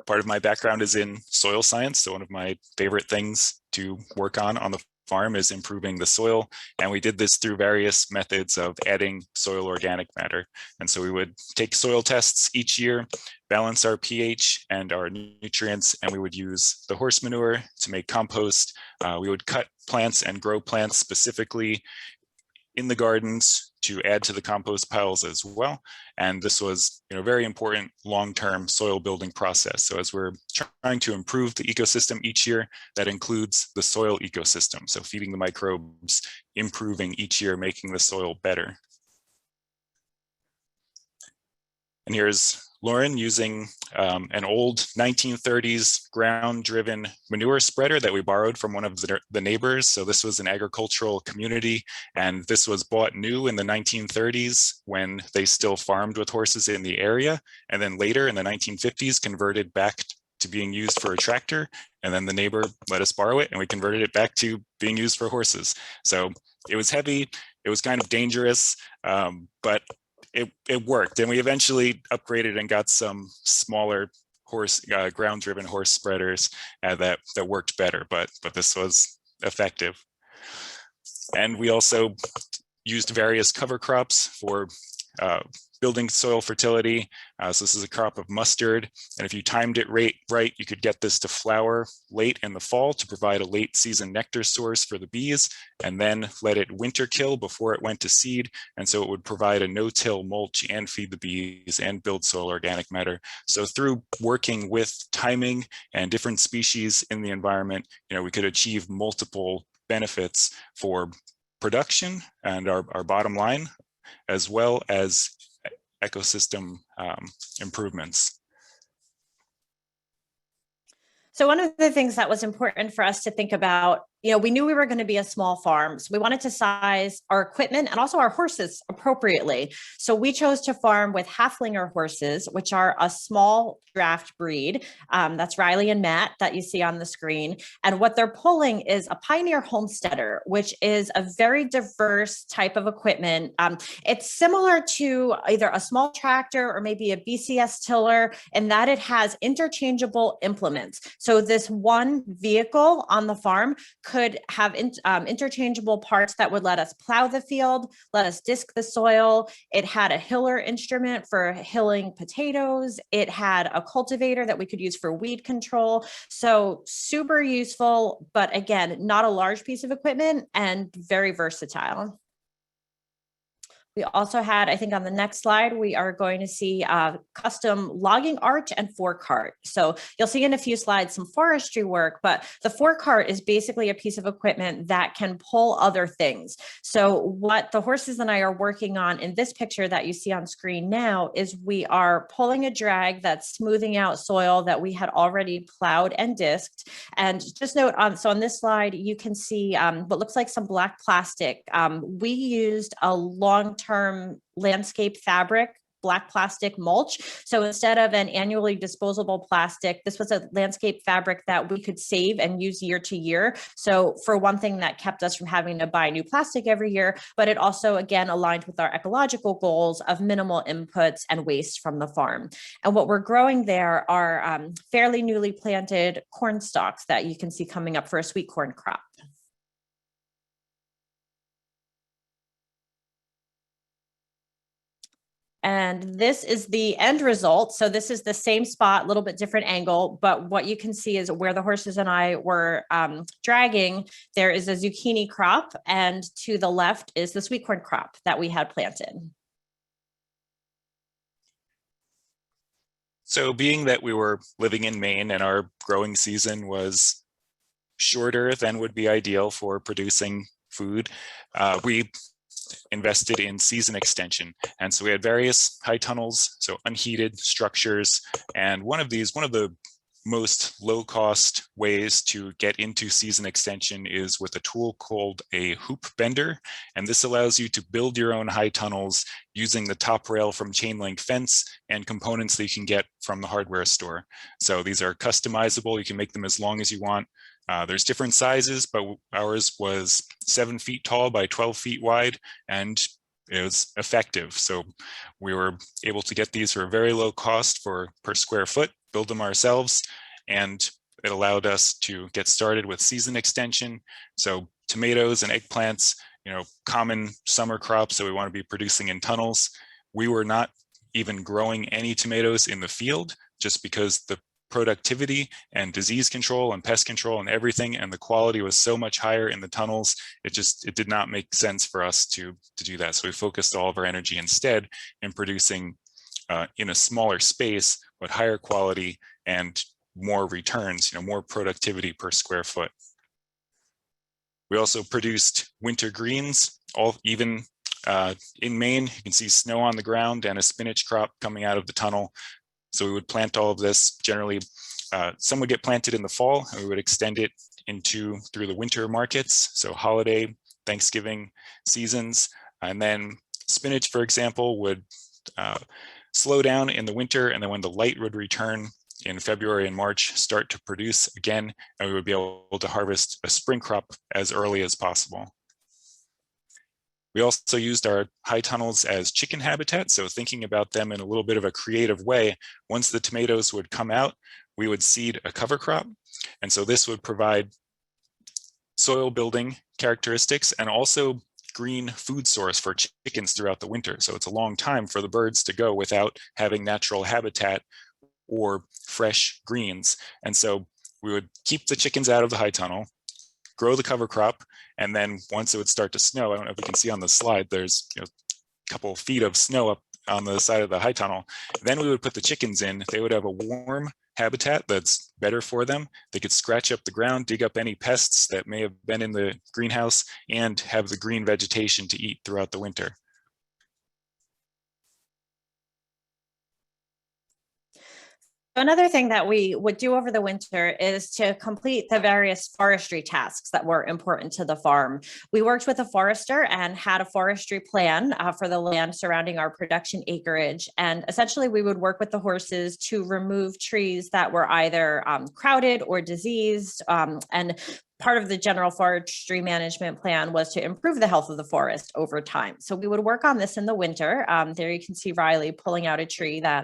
part of my background is in soil science. So one of my favorite things to work on the farm is improving the soil. And we did this through various methods of adding soil organic matter. And so we would take soil tests each year, balance our pH and our nutrients, and we would use the horse manure to make compost. We would cut plants and grow plants specifically in the gardens to add to the compost piles as well. And this was, very important long-term soil building process. So as we're trying to improve the ecosystem each year, that includes the soil ecosystem. So feeding the microbes, improving each year, making the soil better. And here's Lauren using an old 1930s ground-driven manure spreader that we borrowed from one of the neighbors. So this was an agricultural community, and this was bought new in the 1930s when they still farmed with horses in the area. And then later in the 1950s, converted back to being used for a tractor. And then the neighbor let us borrow it, and we converted it back to being used for horses. So it was heavy, it was kind of dangerous, but it worked, and we eventually upgraded and got some smaller ground-driven horse spreaders that worked better, but this was effective. And we also used various cover crops for building soil fertility. So this is a crop of mustard, and if you timed it right, you could get this to flower late in the fall to provide a late season nectar source for the bees, and then let it winter kill before it went to seed. And so it would provide a no-till mulch and feed the bees and build soil organic matter. So through working with timing and different species in the environment, we could achieve multiple benefits for production and our bottom line, as well as ecosystem improvements. So one of the things that was important for us to think about, we knew we were going to be a small farm. So we wanted to size our equipment and also our horses appropriately. So we chose to farm with Haflinger horses, which are a small draft breed. That's Riley and Matt that you see on the screen. And what they're pulling is a Pioneer Homesteader, which is a very diverse type of equipment. It's similar to either a small tractor or maybe a BCS tiller, in that it has interchangeable implements. So this one vehicle on the farm could have interchangeable parts that would let us plow the field, let us disc the soil. It had a hiller instrument for hilling potatoes. It had a cultivator that we could use for weed control. So super useful, but again, not a large piece of equipment and very versatile. We also had, I think on the next slide, we are going to see custom logging arch and forecart. So you'll see in a few slides some forestry work, but the forecart is basically a piece of equipment that can pull other things. So what the horses and I are working on in this picture that you see on screen now is we are pulling a drag that's smoothing out soil that we had already plowed and disked. And just note so on this slide, you can see what looks like some black plastic. We used a long-term landscape fabric, black plastic mulch. So instead of an annually disposable plastic, this was a landscape fabric that we could save and use year to year. So for one thing, that kept us from having to buy new plastic every year, but it also, again, aligned with our ecological goals of minimal inputs and waste from the farm. And what we're growing there are fairly newly planted corn stalks that you can see coming up for a sweet corn crop. And this is the end result. So this is the same spot, a little bit different angle, but what you can see is where the horses and I were dragging, there is a zucchini crop, and to the left is the sweet corn crop that we had planted. So being that we were living in Maine and our growing season was shorter than would be ideal for producing food, we invested in season extension. And so we had various high tunnels, so unheated structures. And one of the most low-cost ways to get into season extension is with a tool called a hoop bender. And this allows you to build your own high tunnels using the top rail from chain link fence and components that you can get from the hardware store. So these are customizable. You can make them as long as you want. There's different sizes, but ours was 7 feet tall by 12 feet wide, and it was effective. So we were able to get these for a very low cost per square foot, build them ourselves, and it allowed us to get started with season extension. So tomatoes and eggplants, common summer crops that we want to be producing in tunnels. We were not even growing any tomatoes in the field just because the productivity and disease control and pest control and everything and the quality was so much higher in the tunnels, it did not make sense for us to do that. So we focused all of our energy instead in producing in a smaller space but higher quality and more returns, more productivity per square foot. We also produced winter greens, even in Maine. You can see snow on the ground and a spinach crop coming out of the tunnel. So we would plant all of this. Generally, some would get planted in the fall, and we would extend it through the winter markets. So holiday, Thanksgiving seasons. And then spinach, for example, would slow down in the winter. And then when the light would return in February and March, start to produce again, and we would be able to harvest a spring crop as early as possible. We also used our high tunnels as chicken habitat. So thinking about them in a little bit of a creative way, once the tomatoes would come out, we would seed a cover crop. And so this would provide soil building characteristics and also green food source for chickens throughout the winter. So it's a long time for the birds to go without having natural habitat or fresh greens. And so we would keep the chickens out of the high tunnel, grow the cover crop, and then once it would start to snow, I don't know if you can see on the slide, there's a couple of feet of snow up on the side of the high tunnel. Then we would put the chickens in. They would have a warm habitat that's better for them. They could scratch up the ground, dig up any pests that may have been in the greenhouse, and have the green vegetation to eat throughout the winter. Another thing that we would do over the winter is to complete the various forestry tasks that were important to the farm. We worked with a forester and had a forestry plan for the land surrounding our production acreage. And essentially we would work with the horses to remove trees that were either crowded or diseased, and part of the general forestry management plan was to improve the health of the forest over time. So we would work on this in the winter. There you can see Riley pulling out a tree that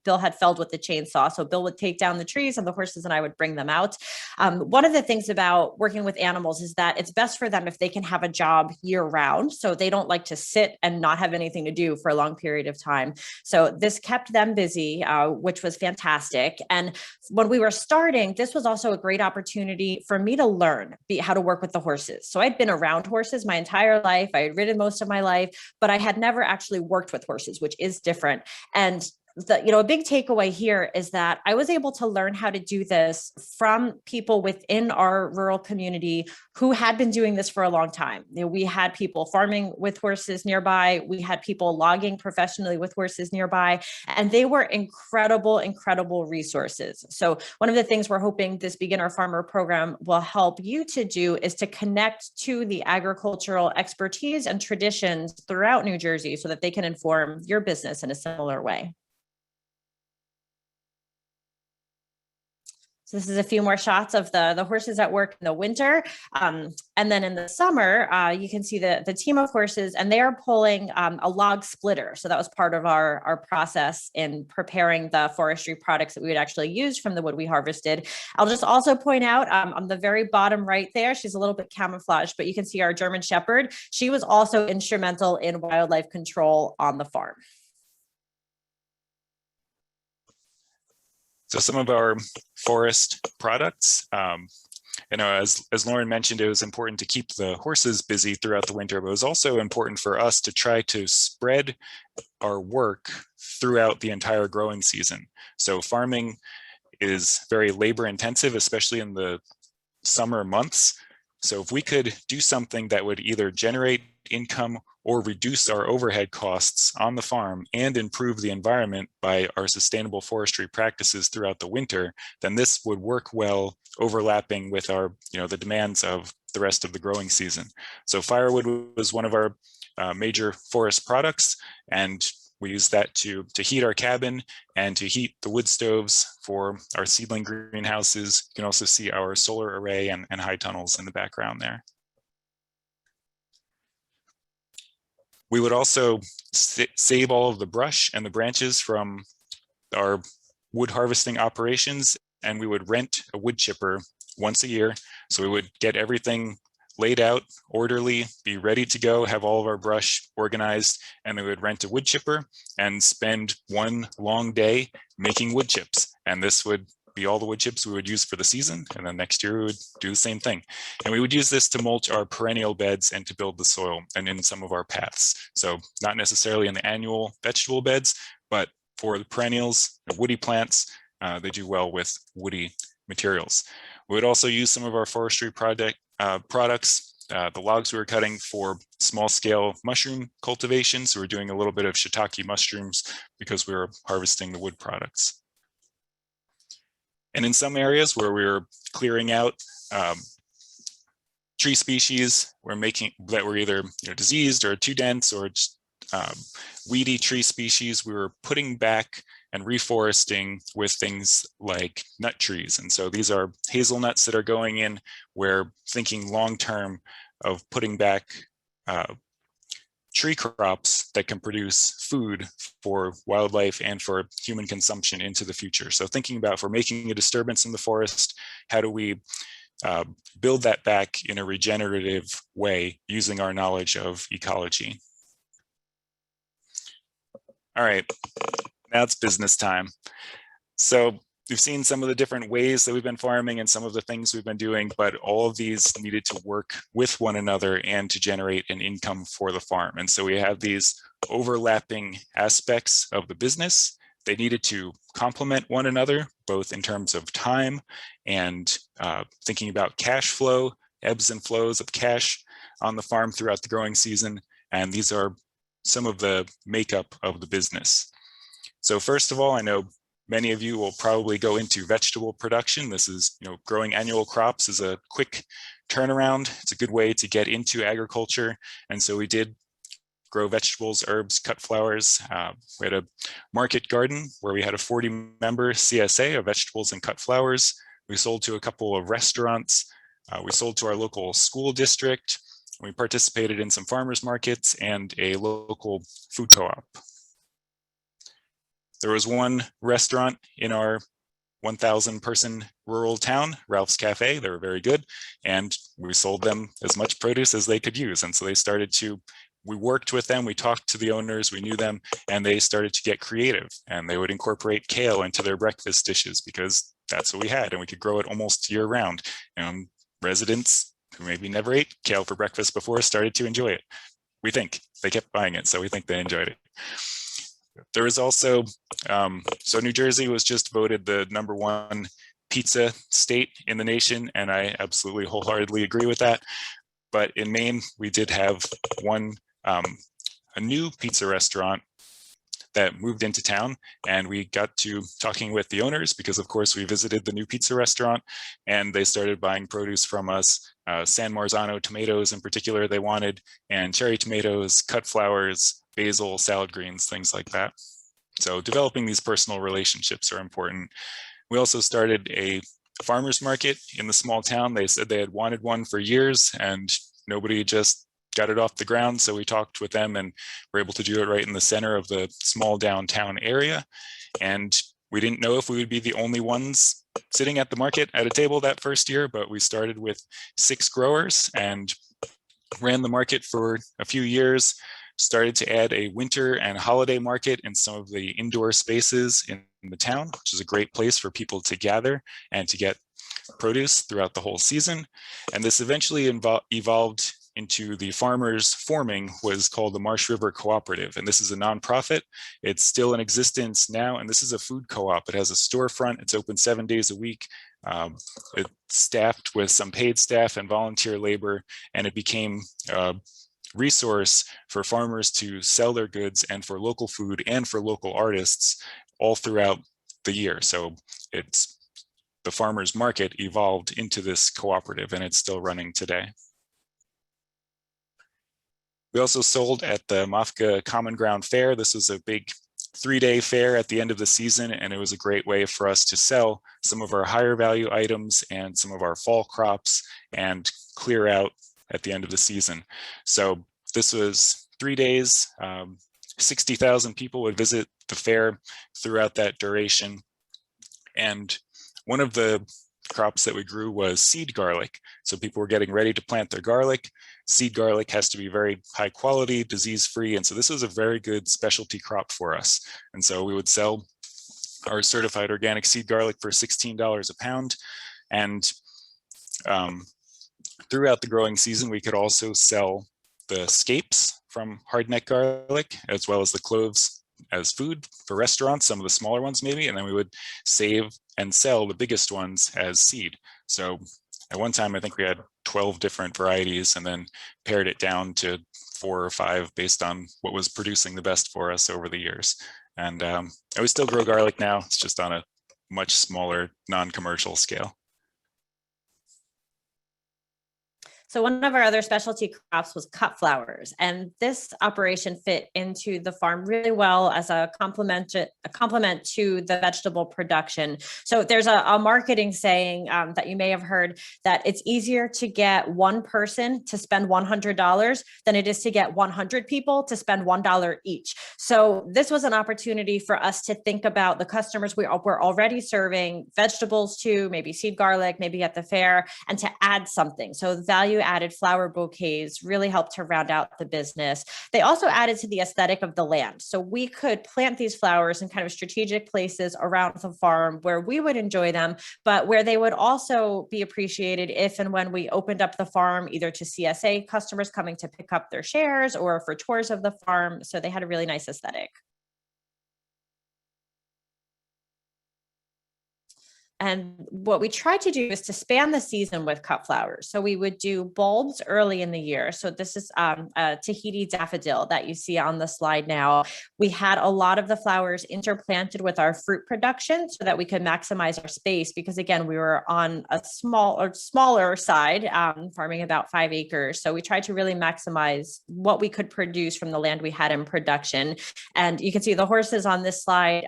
Bill had felled with the chainsaw. So Bill would take down the trees and the horses and I would bring them out. One of the things about working with animals is that it's best for them if they can have a job year round. So they don't like to sit and not have anything to do for a long period of time. So this kept them busy, which was fantastic. And when we were starting, this was also a great opportunity for me to learn how to work with the horses. So I'd been around horses my entire life. I had ridden most of my life, but I had never actually worked with horses, which is different. And a big takeaway here is that I was able to learn how to do this from people within our rural community who had been doing this for a long time. We had people farming with horses nearby. We had people logging professionally with horses nearby, and they were incredible, incredible resources. So one of the things we're hoping this beginner farmer program will help you to do is to connect to the agricultural expertise and traditions throughout New Jersey so that they can inform your business in a similar way. So this is a few more shots of the horses at work in the winter. And then in the summer, you can see the team of horses, and they are pulling a log splitter. So that was part of our process in preparing the forestry products that we would actually use from the wood we harvested. I'll just also point out on the very bottom right there, she's a little bit camouflaged, but you can see our German Shepherd. She was also instrumental in wildlife control on the farm. So some of our forest products, as Lauren mentioned, it was important to keep the horses busy throughout the winter, but it was also important for us to try to spread our work throughout the entire growing season. So farming is very labor intensive, especially in the summer months. So if we could do something that would either generate income or reduce our overhead costs on the farm and improve the environment by our sustainable forestry practices throughout the winter, then this would work well overlapping with our, the demands of the rest of the growing season. So firewood was one of our major forest products, and we use that to heat our cabin and to heat the wood stoves for our seedling greenhouses. You can also see our solar array and high tunnels in the background there. We would also save all of the brush and the branches from our wood harvesting operations, and we would rent a wood chipper once a year. So we would get everything laid out, orderly, be ready to go, have all of our brush organized, and then we would rent a wood chipper and spend one long day making wood chips. And this would be all the wood chips we would use for the season. And then next year we would do the same thing. And we would use this to mulch our perennial beds and to build the soil and in some of our paths. So not necessarily in the annual vegetable beds, but for the perennials, the woody plants, they do well with woody materials. We would also use some of our forestry products, the logs we were cutting for small scale mushroom cultivation. So we're doing a little bit of shiitake mushrooms because we were harvesting the wood products. And in some areas where we were clearing out tree species that were either diseased or too dense or just weedy tree species, we were putting back and reforesting with things like nut trees. And so these are hazelnuts that are going in. We're thinking long-term of putting back tree crops that can produce food for wildlife and for human consumption into the future. So thinking about, if we're making a disturbance in the forest, how do we build that back in a regenerative way using our knowledge of ecology? All right. Now it's business time. So we've seen some of the different ways that we've been farming and some of the things we've been doing, but all of these needed to work with one another and to generate an income for the farm. And so we have these overlapping aspects of the business. They needed to complement one another, both in terms of time and thinking about cash flow, ebbs and flows of cash on the farm throughout the growing season. And these are some of the makeup of the business. So first of all, I know many of you will probably go into vegetable production. This is, growing annual crops is a quick turnaround. It's a good way to get into agriculture. And so we did grow vegetables, herbs, cut flowers. We had a market garden where we had a 40-member CSA of vegetables and cut flowers. We sold to a couple of restaurants. We sold to our local school district. We participated in some farmers markets and a local food co-op. There was one restaurant in our 1,000 person rural town, Ralph's Cafe. They were very good. And we sold them as much produce as they could use. And so they started we worked with them, we talked to the owners, we knew them, and they started to get creative. And they would incorporate kale into their breakfast dishes because that's what we had. And we could grow it almost year round. Residents who maybe never ate kale for breakfast before started to enjoy it. We think they kept buying it, so we think they enjoyed it. There was also, so New Jersey was just voted the #1 pizza state in the nation, and I absolutely wholeheartedly agree with that. But in Maine, we did have a new pizza restaurant that moved into town, and we got to talking with the owners because, of course, we visited the new pizza restaurant, and they started buying produce from us. San Marzano tomatoes in particular they wanted, and cherry tomatoes, cut flowers, basil, salad greens, things like that. So developing these personal relationships are important. We also started a farmers market in the small town. They said they had wanted one for years and nobody just got it off the ground. So we talked with them and were able to do it right in the center of the small downtown area. And we didn't know if we would be the only ones sitting at the market at a table that first year, but we started with 6 growers and ran the market for a few years, started to add a winter and holiday market in some of the indoor spaces in the town, which is a great place for people to gather and to get produce throughout the whole season. And this eventually evolved into the farmers forming was called the Marsh River Cooperative. And this is a nonprofit. It's still in existence now. And this is a food co-op. It has a storefront. It's open 7 days a week. It's staffed with some paid staff and volunteer labor. And it became a resource for farmers to sell their goods and for local food and for local artists all throughout the year. So it's the farmers market evolved into this cooperative, and it's still running today. We also sold at the Mafka Common Ground Fair. This was a big 3-day fair at the end of the season, and it was a great way for us to sell some of our higher value items and some of our fall crops and clear out at the end of the season. So this was 3 days. 60,000 people would visit the fair throughout that duration. And one of the crops that we grew was seed garlic. So people were getting ready to plant their garlic. Seed garlic has to be very high quality, disease-free. And so this was a very good specialty crop for us. And so we would sell our certified organic seed garlic for $16 a pound. And throughout the growing season, we could also sell the scapes from hardneck garlic, as well as the cloves as food for restaurants, some of the smaller ones maybe, and then we would save and sell the biggest ones as seed. So at one time, I think we had 12 different varieties and then pared it down to 4 or 5 based on what was producing the best for us over the years. And we still grow garlic now. It's just on a much smaller, non-commercial scale. So one of our other specialty crops was cut flowers, and this operation fit into the farm really well as a complement to the vegetable production. So there's a marketing saying that you may have heard, that it's easier to get one person to spend $100 than it is to get 100 people to spend $1 each. So this was an opportunity for us to think about the customers we're already serving vegetables to, maybe seed garlic, maybe at the fair, and to add something. So value-added flower bouquets really helped to round out the business. They also added to the aesthetic of the land. So we could plant these flowers in kind of strategic places around the farm where we would enjoy them, but where they would also be appreciated if and when we opened up the farm, either to CSA customers coming to pick up their shares or for tours of the farm. So they had a really nice aesthetic. And what we tried to do is to span the season with cut flowers. So we would do bulbs early in the year. So this is a Tahiti daffodil that you see on the slide now. We had a lot of the flowers interplanted with our fruit production so that we could maximize our space, because again, we were on a smaller side, farming about 5 acres. So we tried to really maximize what we could produce from the land we had in production. And you can see the horses on this slide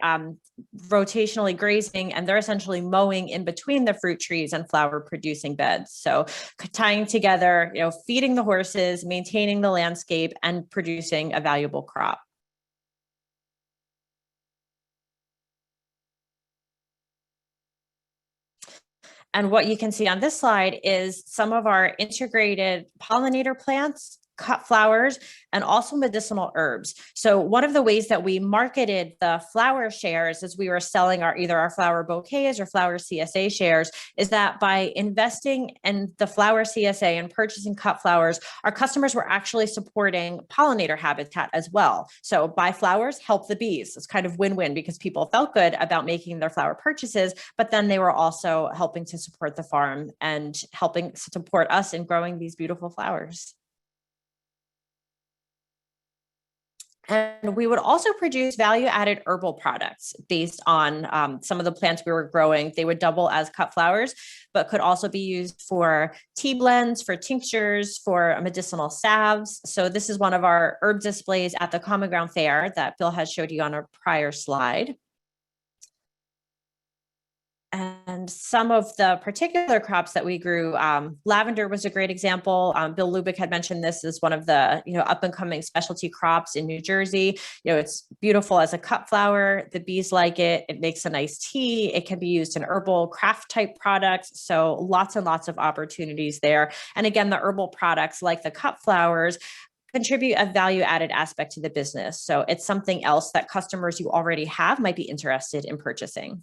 rotationally grazing, and they're essentially mowing in between the fruit trees and flower producing beds. So tying together, feeding the horses, maintaining the landscape, and producing a valuable crop. And what you can see on this slide is some of our integrated pollinator plants, cut flowers, and also medicinal herbs. So one of the ways that we marketed the flower shares as we were selling either our flower bouquets or flower CSA shares is that by investing in the flower CSA and purchasing cut flowers, our customers were actually supporting pollinator habitat as well. So buy flowers, help the bees. It's kind of win-win, because people felt good about making their flower purchases, but then they were also helping to support the farm and helping support us in growing these beautiful flowers. And we would also produce value-added herbal products based on some of the plants we were growing. They would double as cut flowers, but could also be used for tea blends, for tinctures, for medicinal salves. So this is one of our herb displays at the Common Ground Fair that Bill has showed you on a prior slide. And some of the particular crops that we grew, lavender was a great example. Bill Hlubik had mentioned this as one of the up and coming specialty crops in New Jersey. It's beautiful as a cut flower. The bees like it. It makes a nice tea. It can be used in herbal craft type products. So lots and lots of opportunities there. And again, the herbal products like the cut flowers contribute a value added aspect to the business. So it's something else that customers you already have might be interested in purchasing.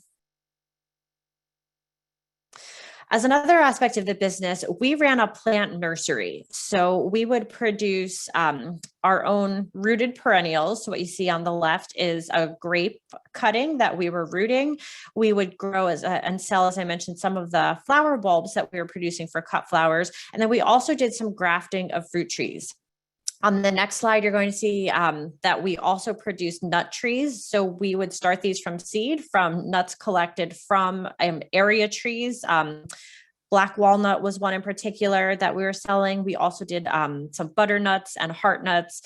As another aspect of the business, we ran a plant nursery. So we would produce our own rooted perennials. So what you see on the left is a grape cutting that we were rooting. We would grow and sell, as I mentioned, some of the flower bulbs that we were producing for cut flowers. And then we also did some grafting of fruit trees. On the next slide, you're going to see that we also produce nut trees. So we would start these from seed, from nuts collected from area trees. Black walnut was one in particular that we were selling. We also did some butternuts and heart nuts,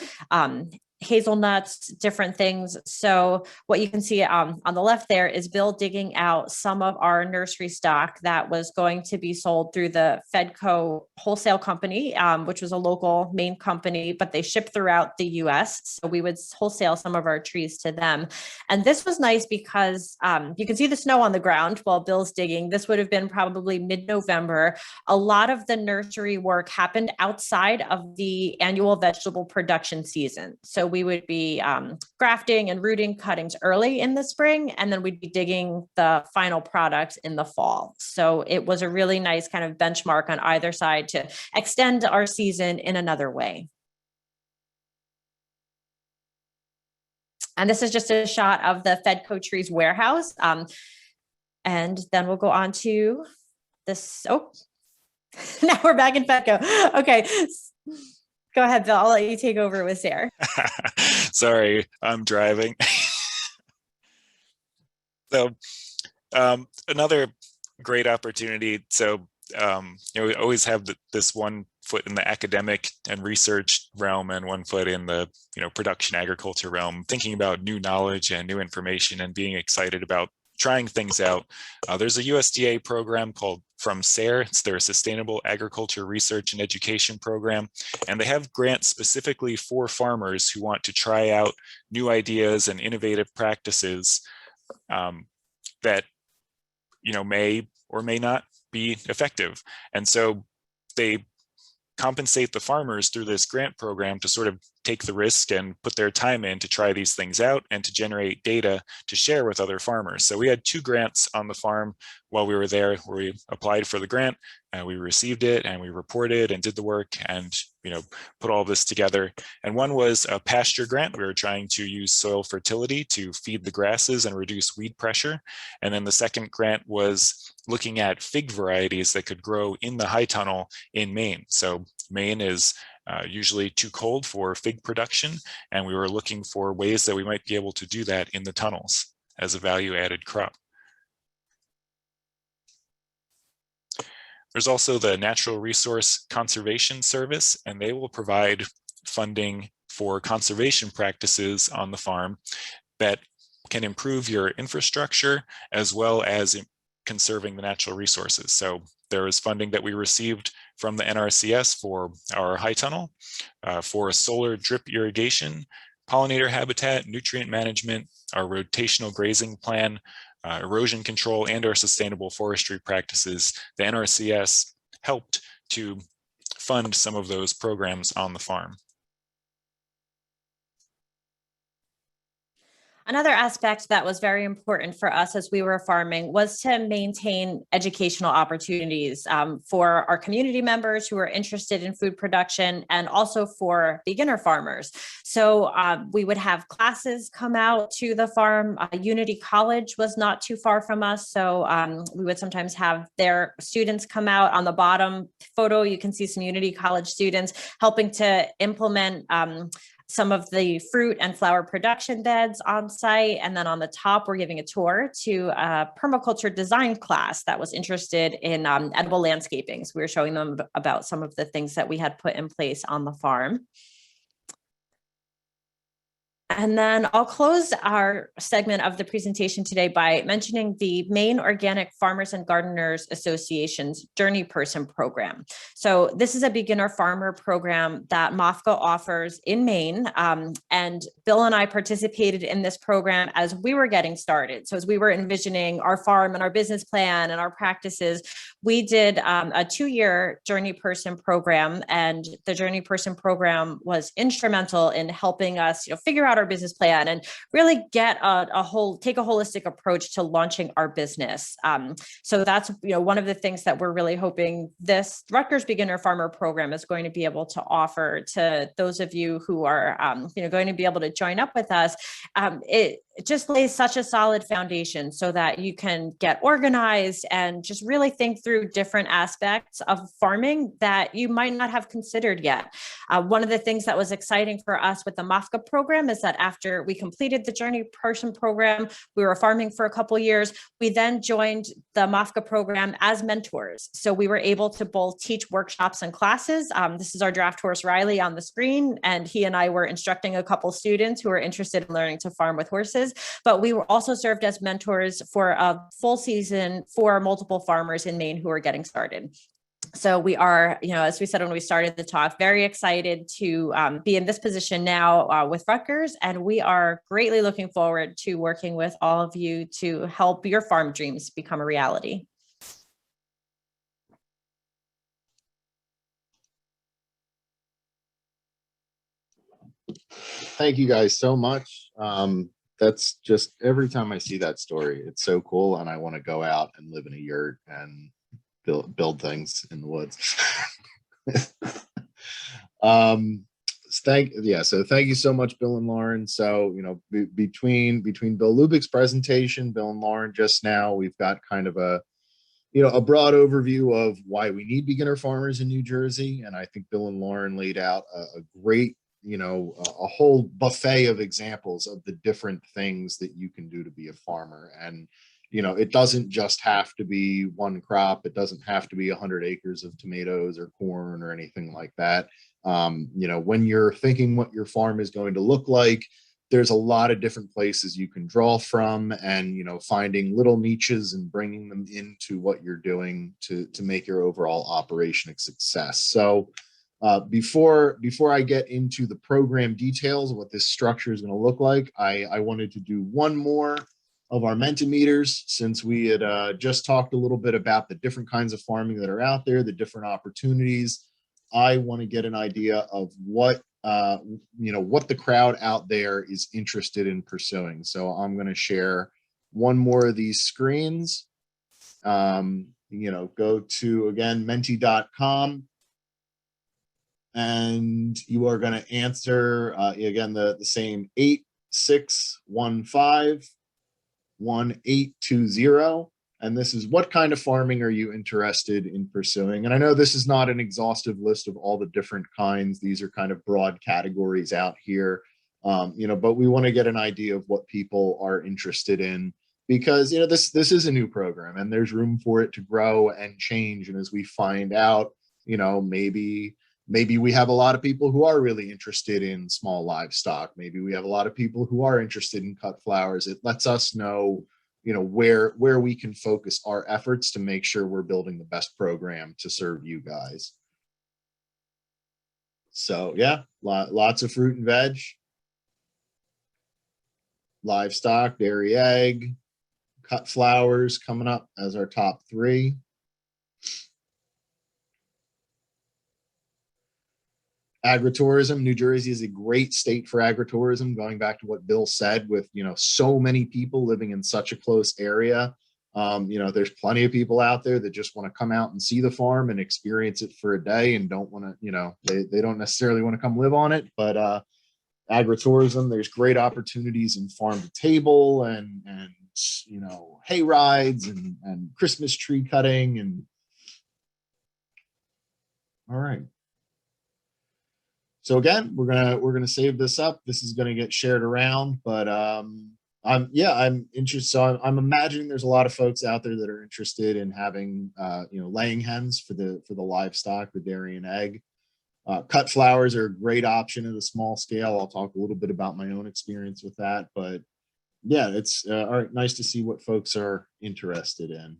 hazelnuts, different things. So what you can see on the left there is Bill digging out some of our nursery stock that was going to be sold through the Fedco wholesale company, which was a local Maine company, but they ship throughout the US. So we would wholesale some of our trees to them. And this was nice because you can see the snow on the ground while Bill's digging. This would have been probably mid-November. A lot of the nursery work happened outside of the annual vegetable production season. So we would be grafting and rooting cuttings early in the spring, and then we'd be digging the final product in the fall. So it was a really nice kind of benchmark on either side to extend our season in another way. And this is just a shot of the Fedco Trees warehouse. And then we'll go on to this. Oh, now we're back in Fedco. Okay. Go ahead, Bill. I'll let you take over with Sarah. Sorry, I'm driving. So another great opportunity. So, we always have this one foot in the academic and research realm and one foot in the, production agriculture realm, thinking about new knowledge and new information and being excited about trying things out. There's a USDA program called From SARE. It's their Sustainable Agriculture Research and Education Program. And they have grants specifically for farmers who want to try out new ideas and innovative practices that, may or may not be effective. And so they compensate the farmers through this grant program to sort of take the risk and put their time in to try these things out and to generate data to share with other farmers. So we had 2 grants on the farm while we were there, where we applied for the grant and we received it and we reported and did the work and, put all this together. And one was a pasture grant. We were trying to use soil fertility to feed the grasses and reduce weed pressure. And then the second grant was looking at fig varieties that could grow in the high tunnel in Maine. So Maine is usually too cold for fig production, and we were looking for ways that we might be able to do that in the tunnels as a value-added crop. There's also the Natural Resource Conservation Service, and they will provide funding for conservation practices on the farm that can improve your infrastructure as well as conserving the natural resources. So there is funding that we received from the NRCS for our high tunnel, for solar drip irrigation, pollinator habitat, nutrient management, our rotational grazing plan, erosion control, and our sustainable forestry practices. The NRCS helped to fund some of those programs on the farm. Another aspect that was very important for us as we were farming was to maintain educational opportunities for our community members who are interested in food production and also for beginner farmers. So we would have classes come out to the farm. Unity College was not too far from us. So we would sometimes have their students come out. On the bottom photo, you can see some Unity College students helping to implement some of the fruit and flower production beds on site. And then on the top, we're giving a tour to a permaculture design class that was interested in edible landscaping. So we were showing them about some of the things that we had put in place on the farm. And then I'll close our segment of the presentation today by mentioning the Maine Organic Farmers and Gardeners Association's Journey Person program. So this is a beginner farmer program that MOFGA offers in Maine. And Bill and I participated in this program as we were getting started. So as we were envisioning our farm and our business plan and our practices, we did a 2-year Journey Person program. And the Journey Person program was instrumental in helping us, figure out our business plan and really get take a holistic approach to launching our business. So that's one of the things that we're really hoping this Rutgers Beginner Farmer program is going to be able to offer to those of you who are going to be able to join up with us. it just lays such a solid foundation so that you can get organized and just really think through different aspects of farming that you might not have considered yet. One of the things that was exciting for us with the MAFCA program is that after we completed the Journey Person program, we were farming for a couple of years. We then joined the MAFCA program as mentors. So we were able to both teach workshops and classes. This is our draft horse Riley on the screen, and he and I were instructing a couple students who are interested in learning to farm with horses. But we were also served as mentors for a full season for multiple farmers in Maine who are getting started. So we are, as we said when we started the talk, very excited to be in this position now with Rutgers, and we are greatly looking forward to working with all of you to help your farm dreams become a reality. Thank you guys so much. That's just, every time I see that story, it's so cool, and I want to go out and live in a yurt and build things in the woods. So thank you so much, Bill and Lauren. So, between Bill Hlubik's presentation, Bill and Lauren just now, we've got kind of a broad overview of why we need beginner farmers in New Jersey. And I think Bill and Lauren laid out a great, a whole buffet of examples of the different things that you can do to be a farmer. And, it doesn't just have to be one crop. It doesn't have to be 100 acres of tomatoes or corn or anything like that. When you're thinking what your farm is going to look like, there's a lot of different places you can draw from, and, finding little niches and bringing them into what you're doing to make your overall operation a success. So, before I get into the program details of what this structure is going to look like, I wanted to do one more of our Mentimeters, since we had just talked a little bit about the different kinds of farming that are out there, the different opportunities. I want to get an idea of what the crowd out there is interested in pursuing. So I'm going to share one more of these screens. Go to, again, menti.com. And you are going to answer, again, the same 8615-1820. And this is, what kind of farming are you interested in pursuing? And I know this is not an exhaustive list of all the different kinds. These are kind of broad categories out here, but we want to get an idea of what people are interested in, because, this is a new program and there's room for it to grow and change. And as we find out, maybe we have a lot of people who are really interested in small livestock. Maybe we have a lot of people who are interested in cut flowers. It lets us know, where we can focus our efforts to make sure we're building the best program to serve you guys. So yeah, lots of fruit and veg, livestock, dairy, egg, cut flowers coming up as our top 3. Agritourism. New Jersey is a great state for agritourism, going back to what Bill said, with, so many people living in such a close area. There's plenty of people out there that just want to come out and see the farm and experience it for a day, and don't want to, they don't necessarily want to come live on it. But agritourism, there's great opportunities in farm to table and hay rides and Christmas tree cutting. And all right. So again, we're gonna save this up. This is gonna get shared around, but I'm interested. So I'm imagining there's a lot of folks out there that are interested in having laying hens for the livestock, the dairy and egg. Cut flowers are a great option at a small scale. I'll talk a little bit about my own experience with that, but yeah, it's all right. Nice to see what folks are interested in.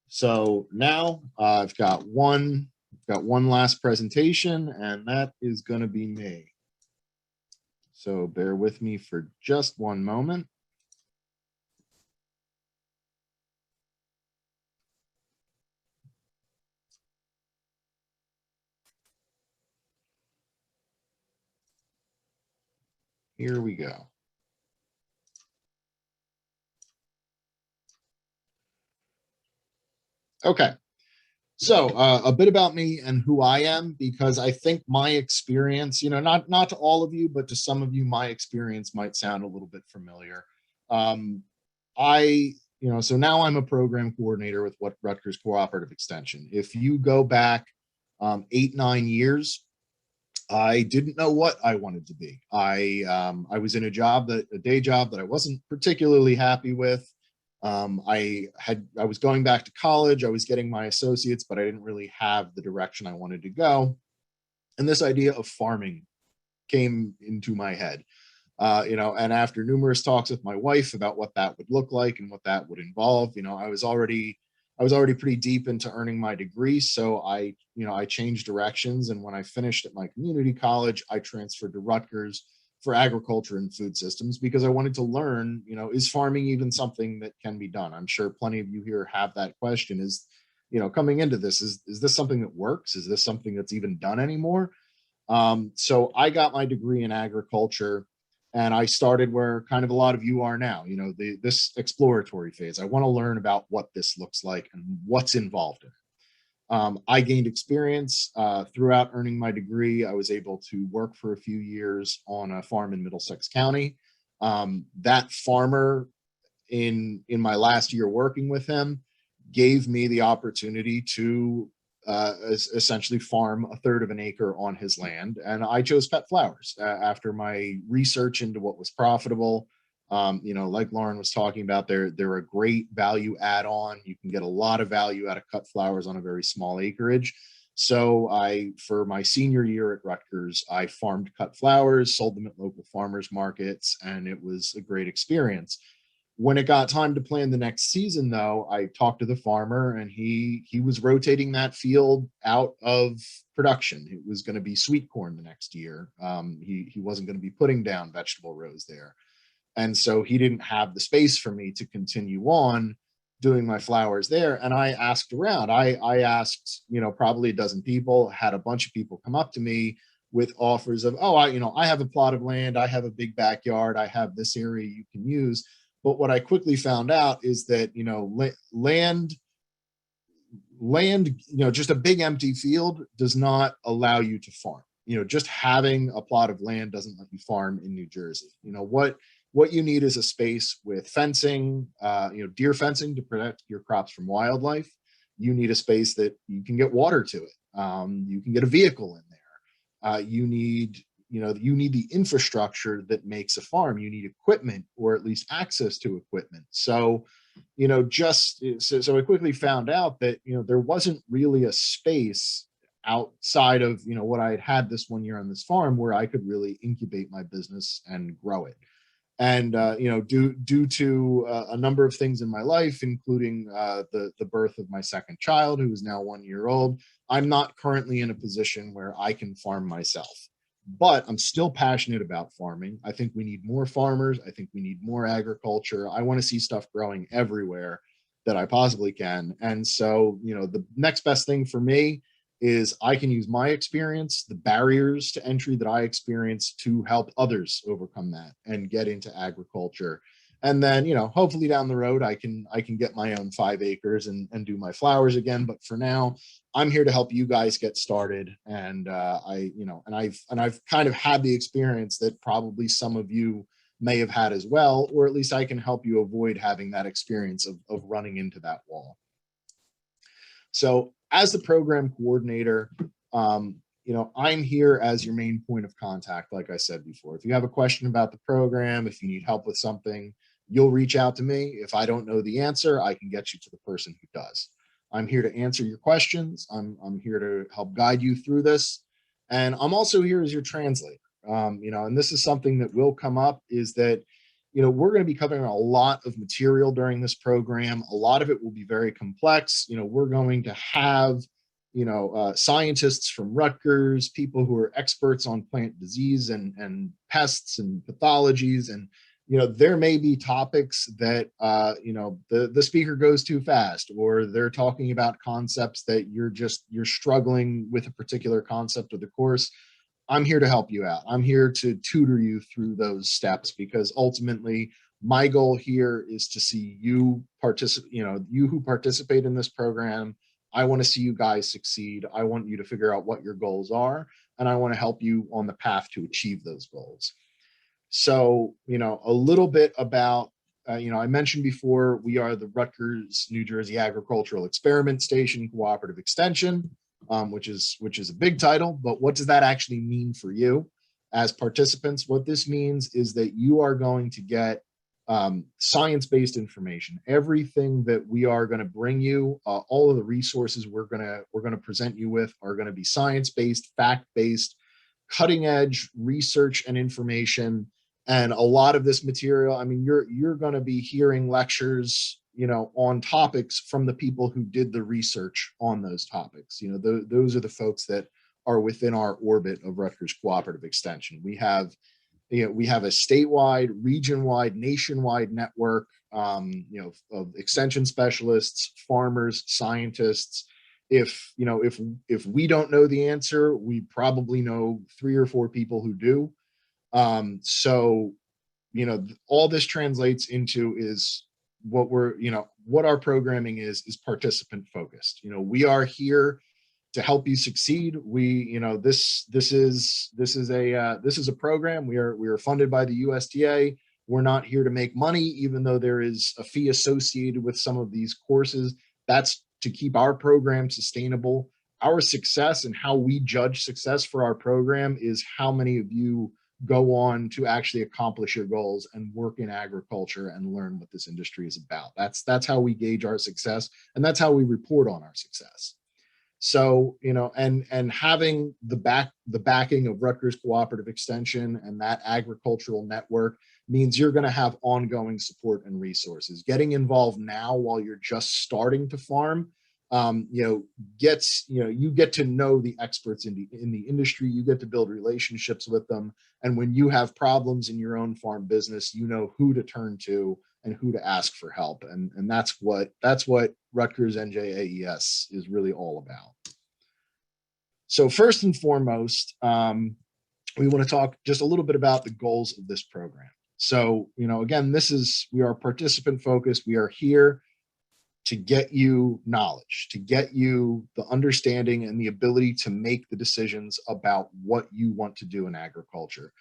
So now I've got one last presentation, and that is going to be me. So bear with me for just one moment. Here we go. Okay. So a bit about me and who I am, because I think my experience, not to all of you, but to some of you, my experience might sound a little bit familiar. Um, so now I'm a program coordinator with what Rutgers Cooperative Extension. If you go back 8, 9 years, I didn't know what I wanted to be. I was in a day job that I wasn't particularly happy with. I was going back to college. I was getting my associates, but I didn't really have the direction I wanted to go. And this idea of farming came into my head. And after numerous talks with my wife about what that would look like and what that would involve, I was already pretty deep into earning my degree. So I changed directions. And when I finished at my community college, I transferred to Rutgers for agriculture and food systems, because I wanted to learn, is farming even something that can be done? I'm sure plenty of you here have that question. Coming into this, is this something that works? Is this something that's even done anymore? So I got my degree in agriculture, and I started where kind of a lot of you are now, this exploratory phase. I want to learn about what this looks like and what's involved in it. I gained experience throughout earning my degree. I was able to work for a few years on a farm in Middlesex County. That farmer, in my last year working with him, gave me the opportunity to essentially farm a third of an acre on his land. And I chose cut flowers after my research into what was profitable. Like Lauren was talking about, they're a great value add-on. You can get a lot of value out of cut flowers on a very small acreage. So for my senior year at Rutgers, I farmed cut flowers, sold them at local farmers markets, and it was a great experience. When it got time to plan the next season, though, I talked to the farmer, and he was rotating that field out of production. It was going to be sweet corn the next year. He wasn't going to be putting down vegetable rows there. And so he didn't have the space for me to continue on doing my flowers there. And I asked around. I asked, probably a dozen people, had a bunch of people come up to me with offers of, I have a plot of land, I have a big backyard, I have this area you can use. But what I quickly found out is that, land, just a big empty field does not allow you to farm. Just having a plot of land doesn't let you farm in New Jersey. What you need is a space with fencing, deer fencing to protect your crops from wildlife. You need a space that you can get water to it. You can get a vehicle in there. You need the infrastructure that makes a farm. You need equipment, or at least access to equipment. So I quickly found out that, there wasn't really a space outside of, what I had this one year on this farm where I could really incubate my business and grow it. And, due to a number of things in my life, including the birth of my second child, who is now 1 year old, I'm not currently in a position where I can farm myself. But I'm still passionate about farming. I think we need more farmers. I think we need more agriculture. I want to see stuff growing everywhere that I possibly can. And so, the next best thing for me is I can use my experience, the barriers to entry that I experienced, to help others overcome that and get into agriculture. And then, hopefully down the road, I can get my own 5 acres and do my flowers again. But for now, I'm here to help you guys get started. And I've kind of had the experience that probably some of you may have had as well, or at least I can help you avoid having that experience of running into that wall. So as the program coordinator, I'm here as your main point of contact. Like I said before, if you have a question about the program, if you need help with something, you'll reach out to me. If I don't know the answer, I can get you to the person who does. I'm here to answer your questions. I'm here to help guide you through this. And I'm also here as your translator. And this is something that will come up, is that, we're going to be covering a lot of material during this program. A lot of it will be very complex. We're going to have, scientists from Rutgers, people who are experts on plant disease and pests and pathologies. And, there may be topics that, the speaker goes too fast, or they're talking about concepts that you're struggling with a particular concept of the course. I'm here to help you out. I'm here to tutor you through those steps, because ultimately my goal here is to see you participate, you who participate in this program. I want to see you guys succeed. I want you to figure out what your goals are, and I want to help you on the path to achieve those goals. So, a little bit about, I mentioned before, we are the Rutgers, New Jersey Agricultural Experiment Station Cooperative Extension, which is a big title, but what does that actually mean for you as participants? What this means is that you are going to get science-based information. Everything that we are going to bring you, all of the resources we're going to present you with are going to be science-based, fact-based, cutting-edge research and information. And a lot of this material, I mean, you're going to be hearing lectures, on topics from the people who did the research on those topics. Those are the folks that are within our orbit of Rutgers Cooperative Extension. We have a statewide, region-wide, nationwide network, of extension specialists, farmers, scientists. If we don't know the answer, we probably know 3 or 4 people who do. So, all this translates into is what our programming is participant focused. We are here to help you succeed. This is a program. We are funded by the USDA. We're not here to make money, even though there is a fee associated with some of these courses. That's to keep our program sustainable. Our success and how we judge success for our program is how many of you go on to actually accomplish your goals and work in agriculture and learn what this industry is about. That's how we gauge our success, and that's how we report on our success. So, and having the backing of Rutgers Cooperative Extension and that agricultural network means you're going to have ongoing support and resources. Getting involved now while you're just starting to farm, you get to know the experts in the industry. You get to build relationships with them, and when you have problems in your own farm business, you know who to turn to and who to ask for help. And that's what Rutgers NJAES is really all about. So first and foremost, we want to talk just a little bit about the goals of this program. So, again, we are participant focused. We are here to get you knowledge, to get you the understanding and the ability to make the decisions about what you want to do in agriculture.